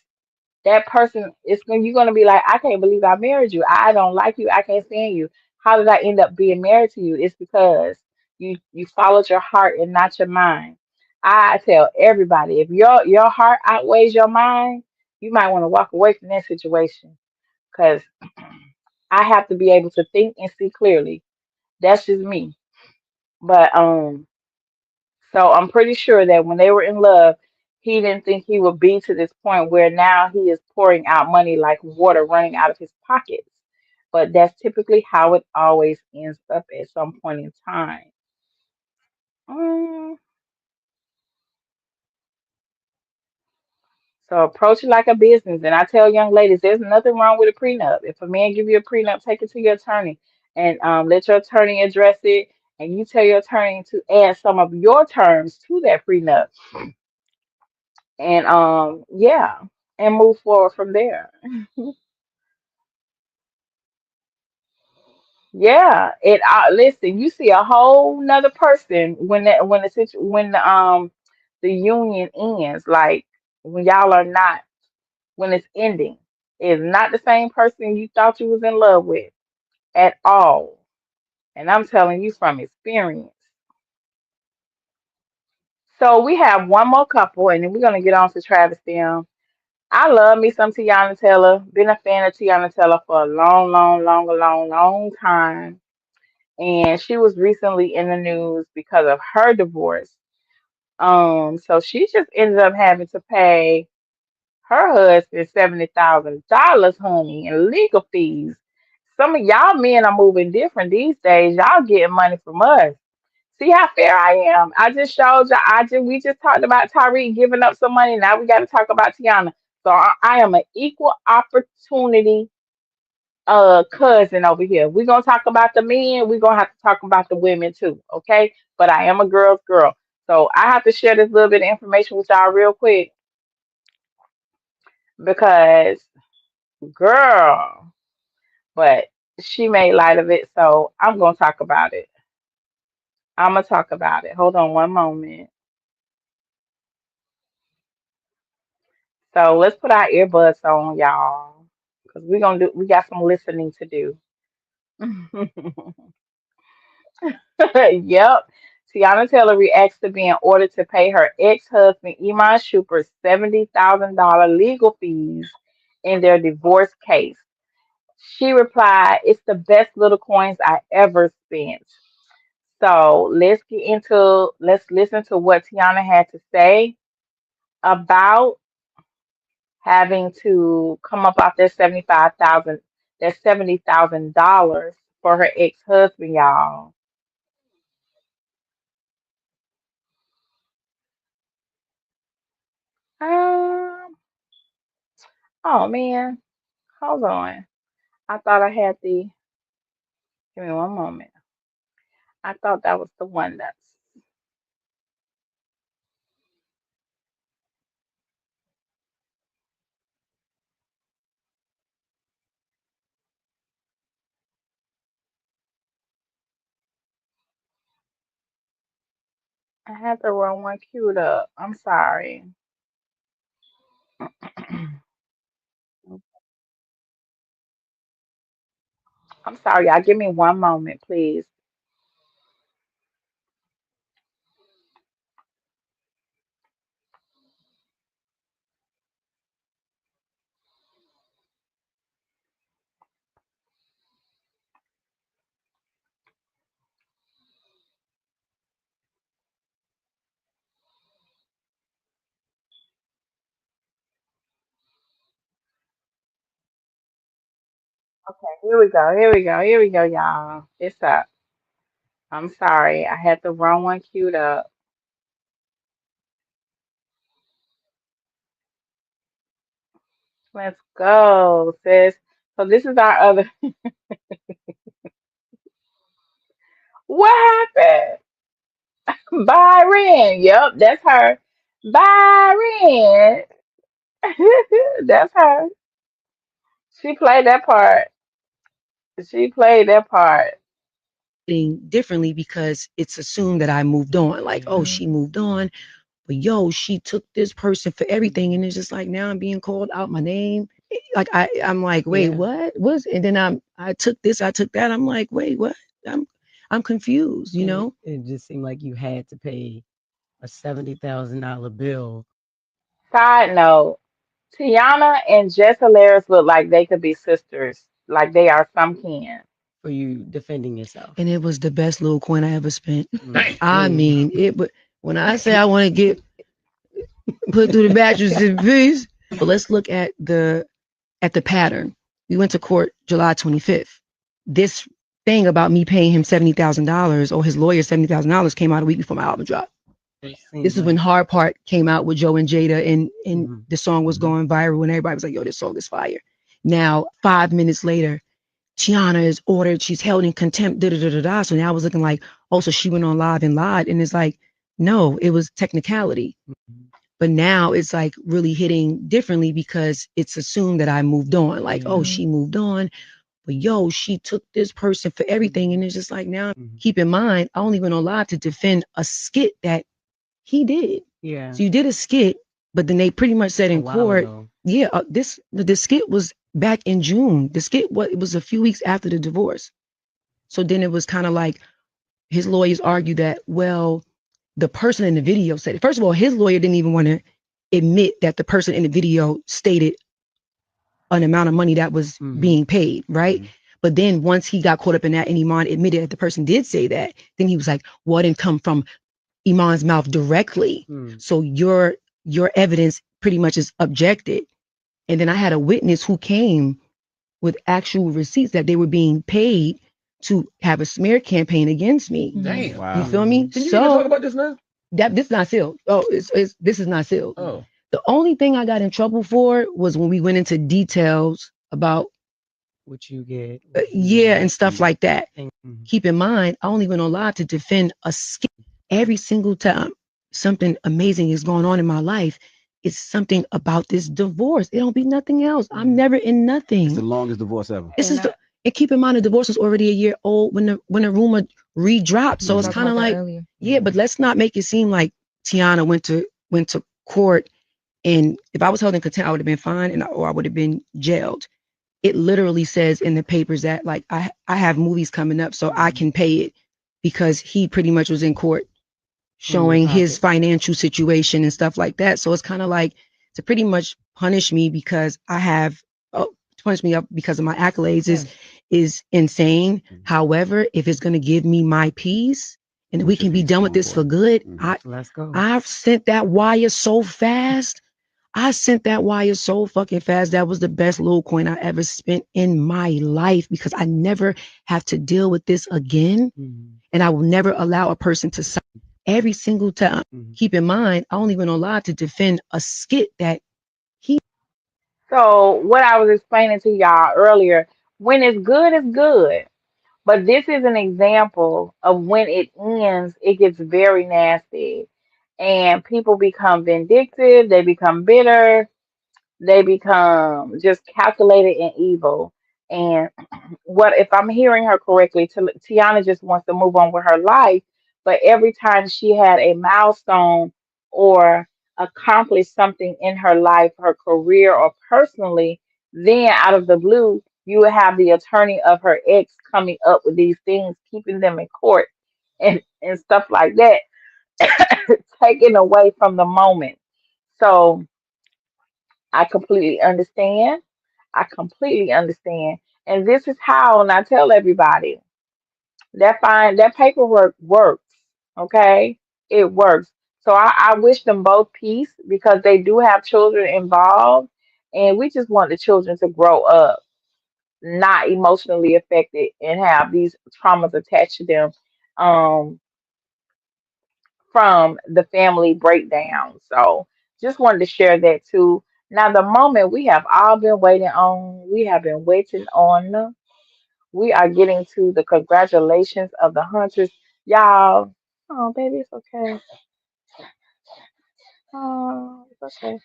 That person is going you're going to be like, I can't believe I married you. I don't like you. I can't stand you. How did I end up being married to you? It's because you followed your heart and not your mind. I tell everybody, if your heart outweighs your mind, you might want to walk away from that situation because I have to be able to think and see clearly. That's just me. But so I'm pretty sure that when they were in love, he didn't think he would be to this point where now he is pouring out money like water running out of his pockets. But that's typically how it always ends up at some point in time. Mm, so approach it like a business. And I tell young ladies, there's nothing wrong with a prenup. If a man give you a prenup, take it to your attorney and let your attorney address it. And you tell your attorney to add some of your terms to that prenup. And yeah, and move forward from there. Yeah, it listen, you see a whole nother person when when the union ends, like when y'all are not when it's ending. It's not the same person you thought you was in love with at all. And I'm telling you from experience. So we have one more couple and then we're gonna get on to Travis Them. I love me some Tiana Taylor. Been a fan of Tiana Taylor for a long time. And she was recently in the news because of her divorce. So she just ended up having to pay her husband $70,000, honey, in legal fees. Some of y'all men are moving different these days. Y'all getting money from us. See how fair I am? I just showed you. We just talked about Tyreek giving up some money. Now we got to talk about Tiana. So I am an equal opportunity cousin over here. We're gonna talk about the men, we're gonna have to talk about the women too, okay? But I am a girl's girl. So I have to share this little bit of information with y'all real quick because girl, but she made light of it, so I'm gonna talk about it. I'm gonna talk about it. Hold on one moment. So let's put our earbuds on, y'all. Because we got some listening to do. Yep. Tiana Taylor reacts to being ordered to pay her ex-husband Iman Shumpert $70,000 legal fees in their divorce case. She replied, "It's the best little coins I ever spent." So let's listen to what Tiana had to say about having to come up off that $70,000 for her ex-husband, y'all. Um, oh man, hold on. I thought I had the. Give me one moment. I thought that was the one that's. I had the wrong one queued up. I'm sorry. I'm sorry, y'all. Give me one moment, please. Okay, here we go. Here we go. Here we go, y'all. It's up. I'm sorry. I had the wrong one queued up. Let's go, sis. So this is our other. What happened? Byron. Yep, that's her. Byron. That's her. She played that part. She played that part. Differently because it's assumed that I moved on. Like, oh, she moved on, but yo, she took this person for everything, and it's just like now I'm being called out my name. Like I'm like, wait, what was? And then I took this, I took that. I'm like, wait, what? I'm confused. You know, it just seemed like you had to pay a $70,000 bill Side note, Tiana and Jessalaris look like they could be sisters. Like they are some kin. for you defending yourself. and it was the best little coin I ever spent. Mm. I mean, it. But when I say I want to get put through the mattress in peace, but let's look at the pattern. We went to court July 25th. This thing about me paying him $70,000 or his lawyer $70,000 came out a week before my album dropped. This is when Hard Part came out with Joe and Jada, and the song was going viral, and everybody was like, "Yo, this song is fire." Now, 5 minutes later, Tiana is ordered. She's held in contempt. Da da da da da. So now I was looking like, oh, so she went on live and lied, and it's like, no, it was technicality. But now it's like really hitting differently because it's assumed that I moved on. Like, oh, she moved on. But yo, she took this person for everything. And it's just like now, keep in mind, I only went on live to defend a skit that he did. Yeah. So you did a skit, but then they pretty much said in court, yeah, the skit was back in June. The skit it was a few weeks after the divorce. So then it was kind of like his lawyers argued that, well, the person in the video said it. First of all, his lawyer didn't even want to admit that the person in the video stated an amount of money that was being paid, right? But then once he got caught up in that and Iman admitted that the person did say that, then he was like, well, it didn't come from Iman's mouth directly. So your evidence pretty much is objected. And then I had a witness who came with actual receipts that they were being paid to have a smear campaign against me. Damn. Wow. You feel me? Can you even talk about this now? This is not sealed. Oh, this is not sealed. Oh. The only thing I got in trouble for was when we went into details about What you get. yeah, and stuff like that. Keep in mind, I only went on live to defend a skit. Every single time something amazing is going on in my life, it's something about this divorce. It don't be nothing else. I'm never in nothing. It's the longest divorce ever. This is and keep in mind the divorce was already a year old when the rumor re-dropped. So it's kind of like, yeah, but let's not make it seem like Tiana went to court, and if I was held in contempt, I would have been fined or I would have been jailed. It literally says in the papers that like I have movies coming up, so I can pay it because he pretty much was in court showing his financial situation and stuff like that. So it's kind of like to pretty much punish me because I have punch me up because of my accolades Yes. is insane. Mhm. However, if it's going to give me my peace and we Push your can be peace. done Come with on, this boy. for good, Mhm. Let's go. I've sent that wire so fast. I sent that wire so fucking fast. That was the best little coin I ever spent in my life because I never have to deal with this again. Mhm. And I will never allow a person to sign every single time. Mhm. Keep in mind, I only went on live to defend a skit that he. So what I was explaining to y'all earlier, when it's good. But this is an example of when it ends, it gets very nasty. And people become vindictive, they become bitter, they become just calculated and evil. And what if I'm hearing her correctly, Tiana just wants to move on with her life, but every time she had a milestone or accomplished something in her life, her career or personally, then out of the blue, you would have the attorney of her ex coming up with these things, keeping them in court and stuff like that, taken away from the moment. So I completely understand. I completely understand. And this is how, and I tell everybody that paperwork works. Okay? It works. So I wish them both peace because they do have children involved. And we just want the children to grow up, not emotionally affected and have these traumas attached to them um, from the family breakdown. So just wanted to share that too. Now, the moment we have all been waiting on, we have been waiting on. We are getting to the congratulations of the hunters. Y'all, oh, baby, it's okay. Oh, it's okay.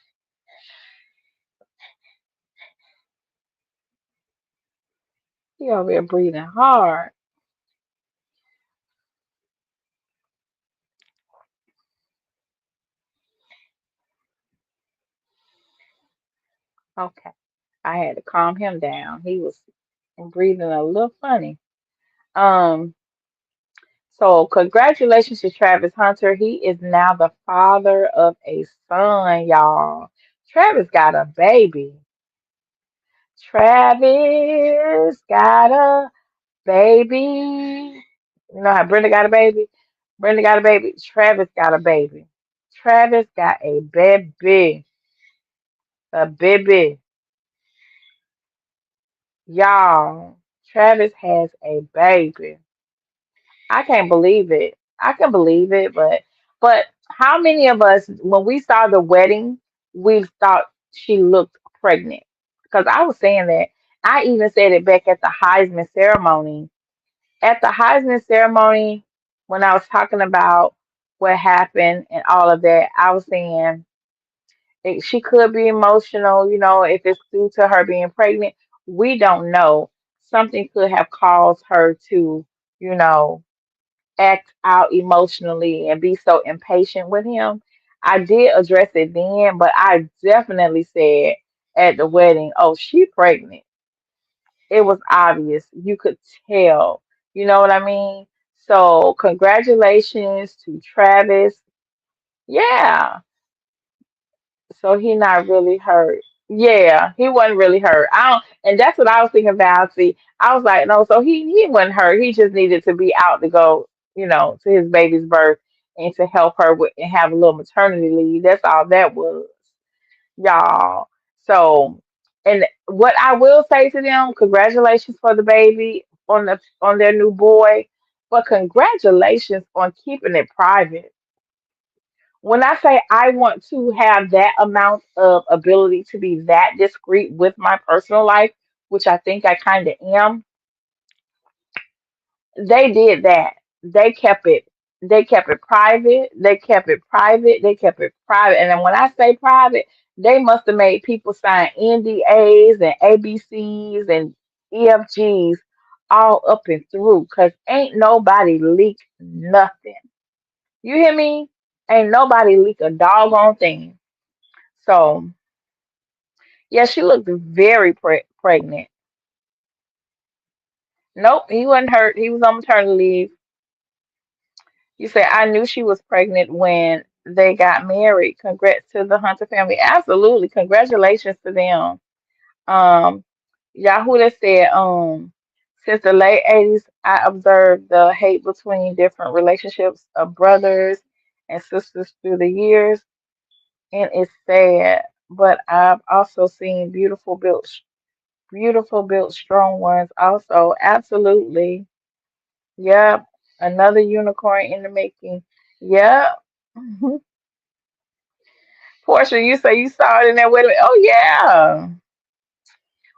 He over here breathing hard. Okay. I had to calm him down. He was breathing a little funny. Um, so congratulations to Travis Hunter. He is now the father of a son, y'all. Travis got a baby. Travis got a baby. You know how Brenda got a baby? Brenda got a baby. Travis got a baby. Travis got a baby. A baby. Y'all. Travis has a baby. I can't believe it. I can believe it, but how many of us when we saw the wedding, we thought she looked pregnant? Because I was saying that. I even said it back at the Heisman ceremony. At the Heisman ceremony, when I was talking about what happened and all of that, I was saying she could be emotional, if it's due to her being pregnant. We don't know. Something could have caused her to, you know, act out emotionally and be so impatient with him. I did address it then, but I definitely said at the wedding, oh, she pregnant. It was obvious. You could tell. You know what I mean? So congratulations to Travis. Yeah. So he not really hurt. Yeah, he wasn't really hurt. I don't, and that's what I was thinking about. See, I was like, no, so he wasn't hurt. He just needed to be out to go, to his baby's birth and to help her with and have a little maternity leave. That's all that was, y'all. So, and what I will say to them, congratulations for the baby on their new boy, but congratulations on keeping it private. When I say I want to have that amount of ability to be that discreet with my personal life, which I think I kind of am, they did that. They kept it. They kept it private. They kept it private. They kept it private. And then when I say private, they must have made people sign NDAs and ABCs and EFGs all up and through because ain't nobody leaked nothing. You hear me? Ain't nobody leaked a doggone thing. So, yeah, she looked very pregnant. Nope, he wasn't hurt. He was on maternity leave. You say, I knew she was pregnant when they got married. Congrats to the Hunter family. Absolutely. Congratulations to them. Um, Yahuda said, since the late 80s, I observed the hate between different relationships of brothers and sisters through the years, and it's sad. But I've also seen beautiful built, strong ones. Also, absolutely, yep. Another unicorn in the making. Yep. Portia, you say you saw it in that wedding. Oh yeah.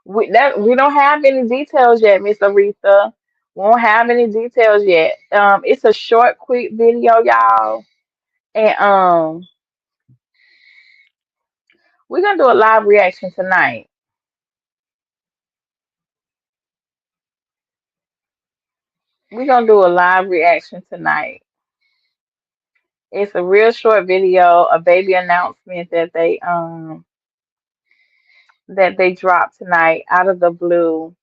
We don't have any details yet, Miss Aretha. We don't have any details yet. It's a short, quick video, y'all, and we're gonna do a live reaction tonight. We're gonna do a live reaction tonight. It's a real short video, a baby announcement that they dropped tonight out of the blue,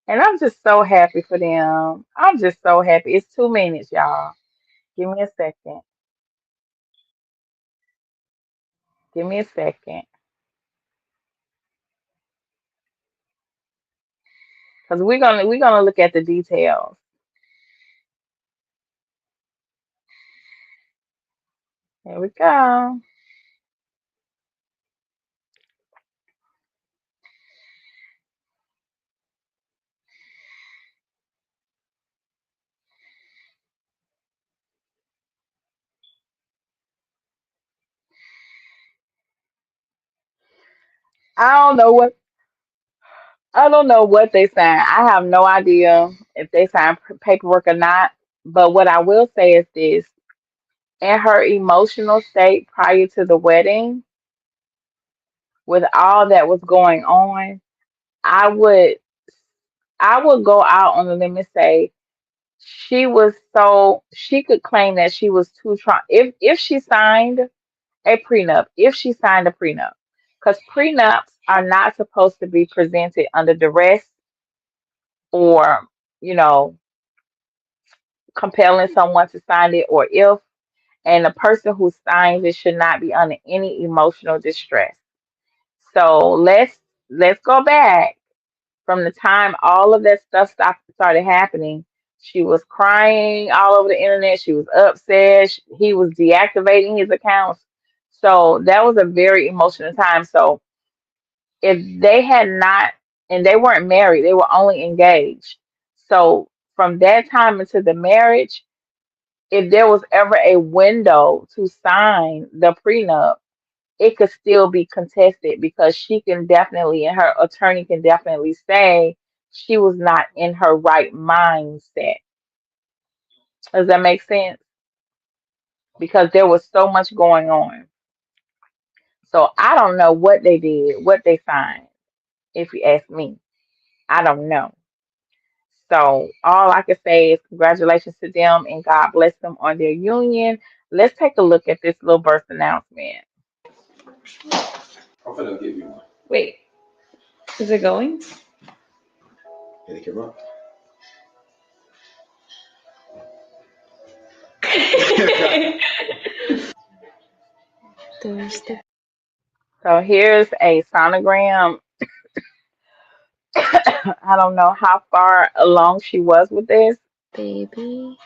and I'm just so happy for them. I'm just so happy. It's 2 minutes, y'all. Give me a second. Give me a second, cause we're gonna look at the details. Here we go. I don't know what I don't know what they signed. I have no idea if they signed paperwork or not. But what I will say is this: in her emotional state prior to the wedding, with all that was going on, I would I would go out on a limb and say she could claim that she was too trying if she signed a prenup, because prenups are not supposed to be presented under duress or, you know, compelling someone to sign it, or if, and the person who signs it should not be under any emotional distress. So let's go back from the time all of that stuff started happening. She was crying all over the internet. She was upset. He was deactivating his accounts. So that was a very emotional time. So if they had not, and they weren't married, they were only engaged. So from that time into the marriage, if there was ever a window to sign the prenup, it could still be contested because she can definitely, and her attorney can definitely say she was not in her right mindset. Does that make sense? Because there was so much going on. So I don't know what they did, what they signed, if you ask me. I don't know. So all I can say is congratulations to them and God bless them on their union. Let's take a look at this little birth announcement. I'm finna give you one. Wait, is it going? Can it come up? Thursday. So here's a sonogram. I don't know how far along she was with this. Baby.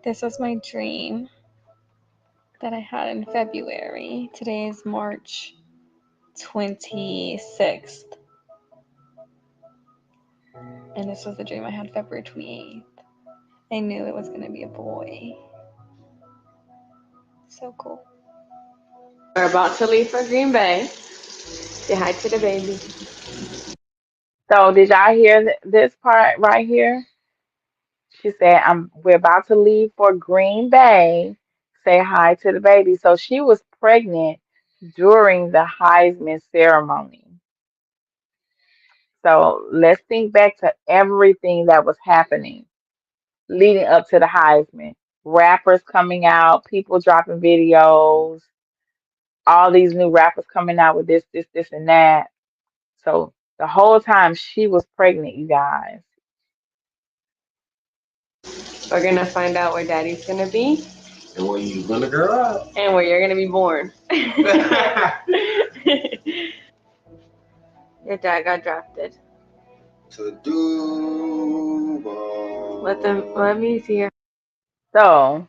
This was my dream that I had in February. Today is March 26th. And this was the dream I had February 28th. I knew it was going to be a boy. So cool. We're about to leave for Green Bay. Say hi to the baby. So did y'all hear this part right here? She said, we're about to leave for Green Bay. Say hi to the baby." So she was pregnant during the Heisman ceremony. So let's think back to everything that was happening leading up to the Heisman. Rappers coming out, people dropping videos, all these new rappers coming out with this, and that. So the whole time she was pregnant, you guys. We're gonna find out where Daddy's gonna be And when you gonna grow up? and where you're gonna be born. Your dad got drafted. To Duval. Let me see her. So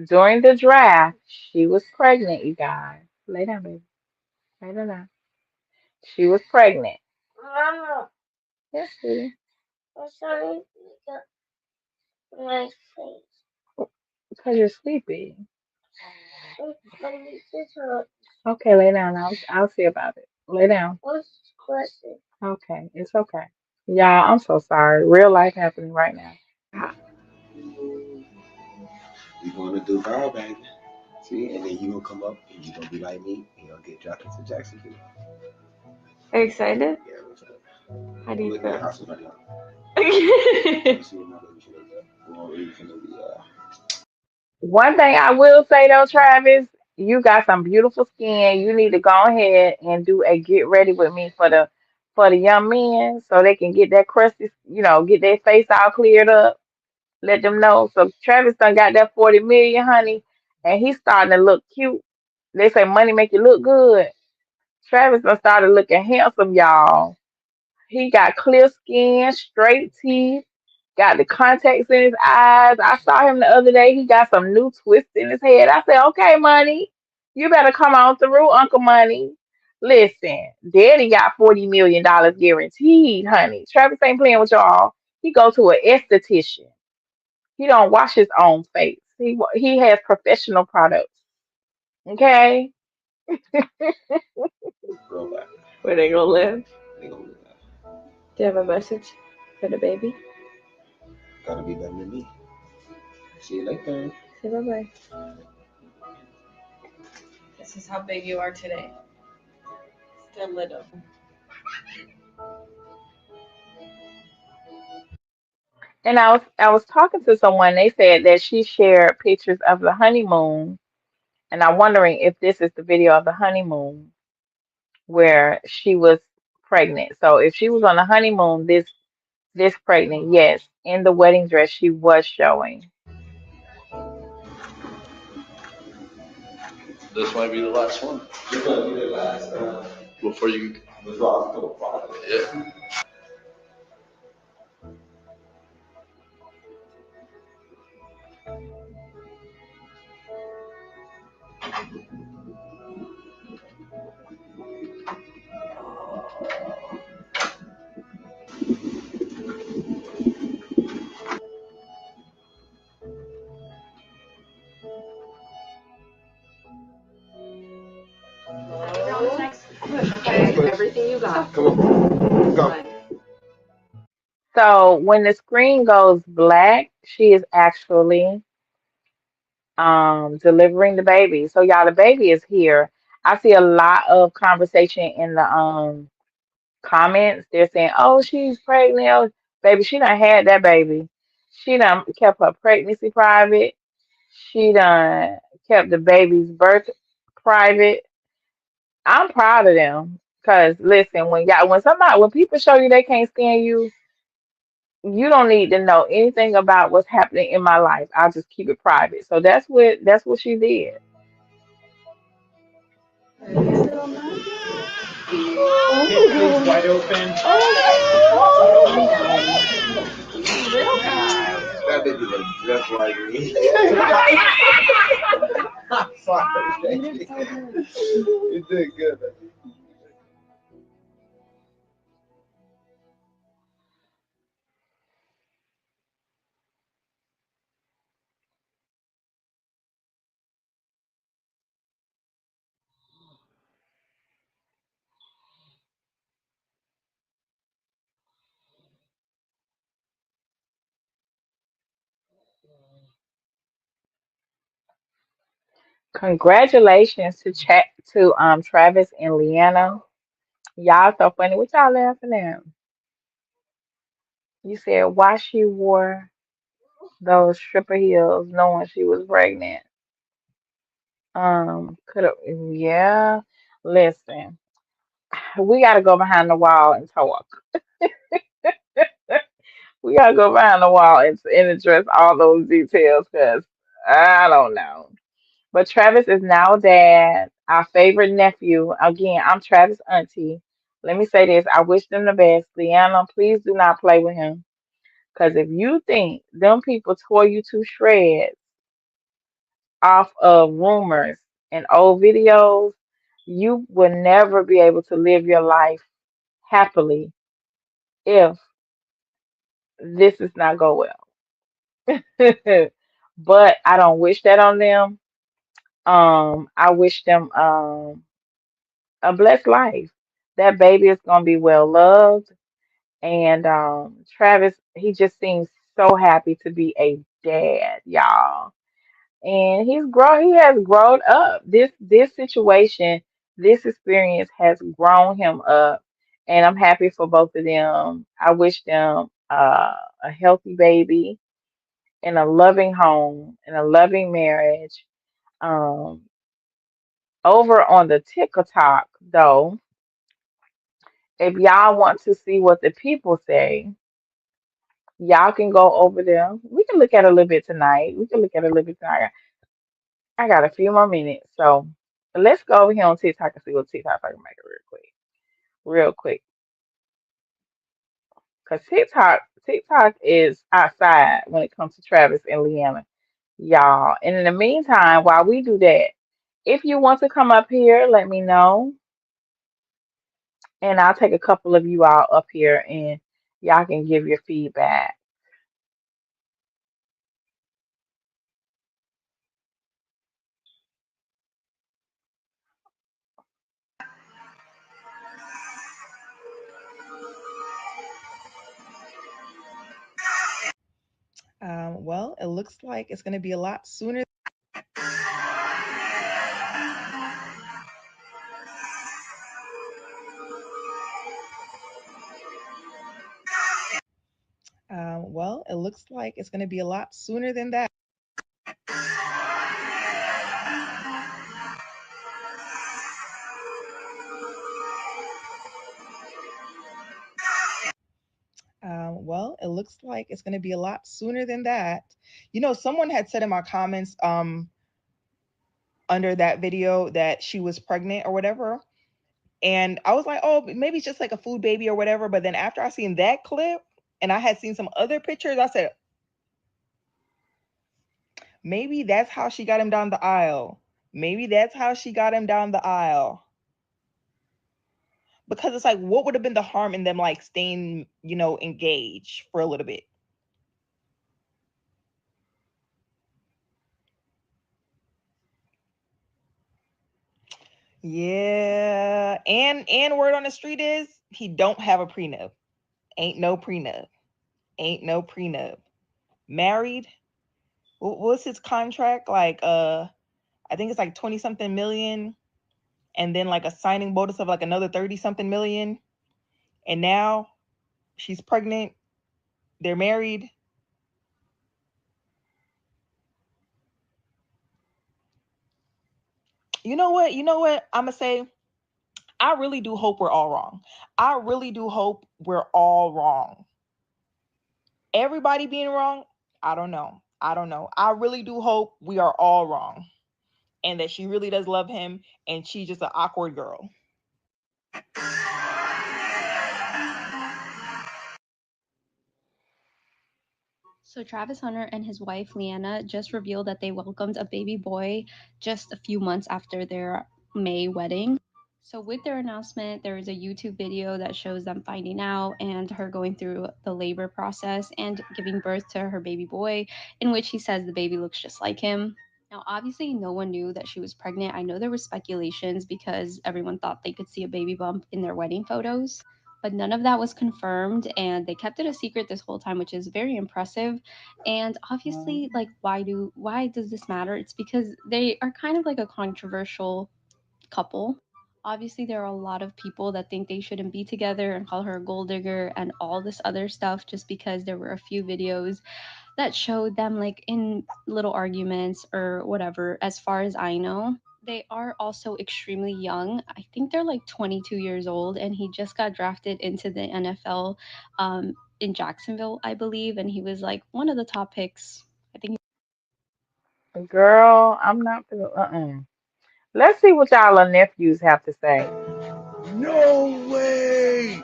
during the draft, she was pregnant, you guys. Lay down, baby. Lay down. She was pregnant. Mama. Yes, sweetie. I'm sorry. My face. Because you're sleepy. Okay, lay down. I'll see about it. Lay down. Okay, it's okay. Yeah, I'm so sorry. Real life happening right now. We gonna do Duval, baby. See, and then you gonna come up and you gonna be like me and you'll get drafted to Jacksonville. Are you excited? Yeah, I'm excited. How do you Look at the feel? house with my dog. See what my baby should be. Well, it's gonna be One thing I will say though, Travis, you got some beautiful skin. You need to go ahead and do a get ready with me for the young men so they can get that crusty, get their face all cleared up. Let them know. So Travis done got that 40 million, honey, and he's starting to look cute. They say money make you look good. Travis done started looking handsome, y'all. He got clear skin, straight teeth, got the contacts in his eyes. I saw him the other day. He got some new twists in his head. I said, okay, Money, you better come on through, Uncle Money. Listen, Daddy got $40 million guaranteed, honey. Travis ain't playing with y'all. He go to an esthetician. He don't wash his own face. He has professional products. Okay. real bad. Where they gonna live? They gonna do that. Do you have a message for the baby? Gotta be better than me. See you later. Say bye bye. This is how big you are today. Still little. And I was talking to someone. They said that she shared pictures of the honeymoon, and I'm wondering if this is the video of the honeymoon where she was pregnant. So if she was on the honeymoon, this pregnant, yes, in the wedding dress she was showing. This might be the last one This gonna be the last before you. result to the father. Yeah. Everything you got. Come on. Go. So when the screen goes black, she is actually delivering the baby. So y'all, the baby is here. I see a lot of conversation in the comments. They're saying, "Oh, she's pregnant." Oh, baby, she done had that baby. She done kept her pregnancy private. She done kept the baby's birth private. I'm proud of them. Cause listen, when people show you they can't stand you, you don't need to know anything about what's happening in my life. I'll just keep it private. So that's what she did. Kids wide open. That baby look just like me. I'm sorry. You did good. Congratulations to Travis and Leanna. Y'all so funny. What y'all laughing at? You said why she wore those stripper heels knowing she was pregnant. Could have, yeah. Listen, we got to go behind the wall and talk. We gotta go behind the wall and address all those details because I don't know. But Travis is now dad, our favorite nephew. Again, I'm Travis' auntie. Let me say this. I wish them the best. Leanna, please do not play with him. Because if you think them people tore you to shreds off of rumors and old videos, you will never be able to live your life happily if this does not go well. But I don't wish that on them. I wish them a blessed life. That baby is gonna be well loved, and Travis, he just seems so happy to be a dad, y'all. And he has grown up. This situation, this experience has grown him up, and I'm happy for both of them. I wish them a healthy baby in a loving home, in a loving marriage. Um, Over on the TikTok though, if y'all want to see what the people say, y'all can go over there. We can look at it a little bit tonight. We can look at it a little bit tonight. I got a few more minutes, so let's go over here on TikTok and see what TikTok I can make it real quick, because TikTok is outside when it comes to Travis and Leanna, y'all. And in the meantime, while we do that, if you want to come up here, let me know, and I'll take a couple of you all up here, and y'all can give your feedback. Well, it looks like it's going to be a lot sooner. Well, it looks like it's going to be a lot sooner than that. Well, it looks like it's going to be a lot sooner than that. You know, someone had said in my comments under that video that she was pregnant or whatever. And I was like, oh, maybe it's just like a food baby or whatever. But then after I seen that clip and I had seen some other pictures, I said, maybe that's how she got him down the aisle. Maybe that's how she got him down the aisle. Because it's like, what would have been the harm in them like staying, you know, engaged for a little bit? Yeah. And word on the street is he don't have a prenup. Ain't no prenup. Ain't no prenup. Married. What's his contract? Like I think it's like 20 something million, and then like a signing bonus of like another 30 something million. And now she's pregnant. They're married. You know what? You know what? I'm gonna say I really do hope we're all wrong. I really do hope we're all wrong. Everybody being wrong, I don't know. I don't know. I really do hope we are all wrong and that she really does love him and she's just an awkward girl. So Travis Hunter and his wife Leanna just revealed that they welcomed a baby boy just a few months after their May wedding. So with their announcement, there is a YouTube video that shows them finding out and her going through the labor process and giving birth to her baby boy, in which he says the baby looks just like him. Now, obviously, no one knew that she was pregnant. I know there were speculations because everyone thought they could see a baby bump in their wedding photos, but none of that was confirmed, and they kept it a secret this whole time, which is very impressive. And obviously, like, why does this matter? It's because they are kind of like a controversial couple. Obviously, there are a lot of people that think they shouldn't be together and call her a gold digger and all this other stuff just because there were a few videos that showed them like in little arguments or whatever. As far as I know, they are also extremely young. I think they're like 22 years old, and he just got drafted into the NFL. in Jacksonville, I believe, and he was like one of the top picks. I think. Girl, I'm not gonna. Let's see what y'all and nephews have to say. No way!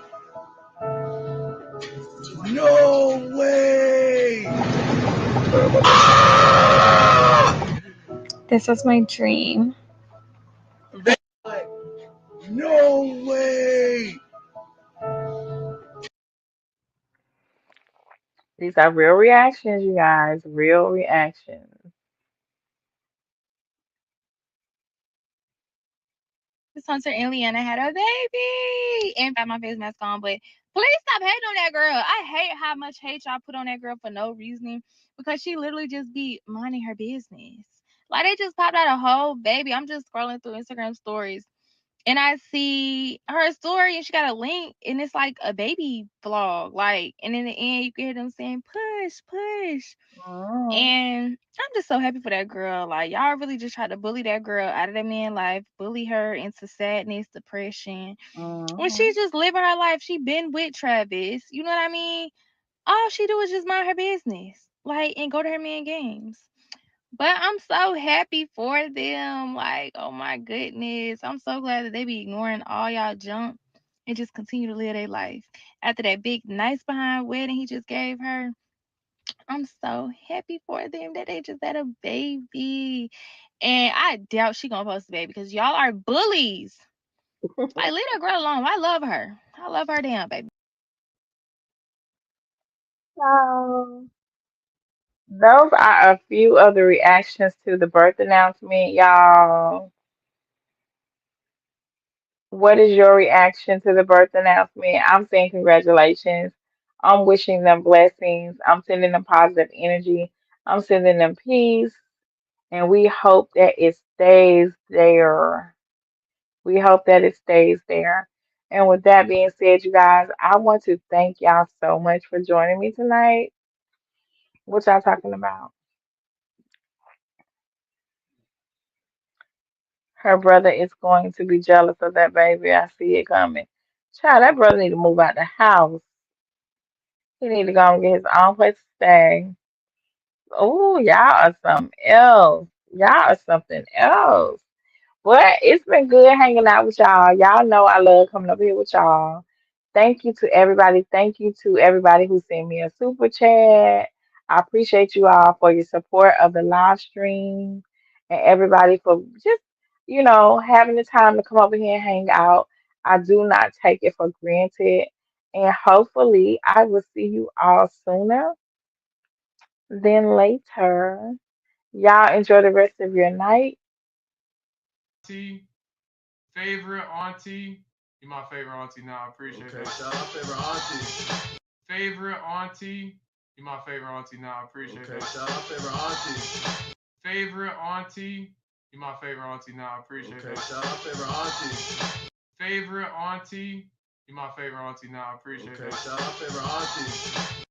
No way! This was my dream. No way! These are real reactions, you guys. Real reactions. Hunter and Leanna had a baby and got my face mask on, but please stop hating on that girl. I hate how much hate y'all put on that girl for no reasoning because she literally just be minding her business. Like they just popped out a whole baby. I'm just scrolling through Instagram stories and I see her story and she got a link and it's like a baby vlog. Like, and in the end you can hear them saying push, push. Oh. And I'm just so happy for that girl. Like y'all really just tried to bully that girl out of that man's life, bully her into sadness, depression. When she's just living her life, she been with Travis. You know what I mean? All she do is just mind her business, like and go to her man games. But I'm so happy for them. Like, oh my goodness, I'm so glad that they be ignoring all y'all junk and just continue to live their life after that big nice behind wedding he just gave her. I'm so happy for them that they just had a baby. And I doubt she gonna post a baby because y'all are bullies. Like, leave that girl alone. I love her. I love her damn baby. So, those are a few of the reactions to the birth announcement, y'all. What is your reaction to the birth announcement? I'm saying congratulations. I'm wishing them blessings. I'm sending them positive energy. I'm sending them peace. And we hope that it stays there. We hope that it stays there. And with that being said, you guys, I want to thank y'all so much for joining me tonight. What y'all talking about? Her brother is going to be jealous of that baby. I see it coming. Child, that brother need to move out the house. He need to go and get his own place to stay. Oh, y'all are something else. Y'all are something else. But it's been good hanging out with y'all. Y'all know I love coming up here with y'all. Thank you to everybody. Thank you to everybody who sent me a super chat. I appreciate you all for your support of the live stream and everybody for just, having the time to come over here and hang out. I do not take it for granted. And hopefully I will see you all sooner than later. Y'all enjoy the rest of your night. Auntie, favorite auntie. You my favorite auntie now. I appreciate that. Shout out favorite auntie. Favorite auntie. You my favorite auntie now. I appreciate that. Shout out favorite auntie. Favorite auntie. You my favorite auntie now. I appreciate that. Shout out favorite auntie. Favorite auntie. You my favorite auntie now. I appreciate that. Shout out favorite auntie.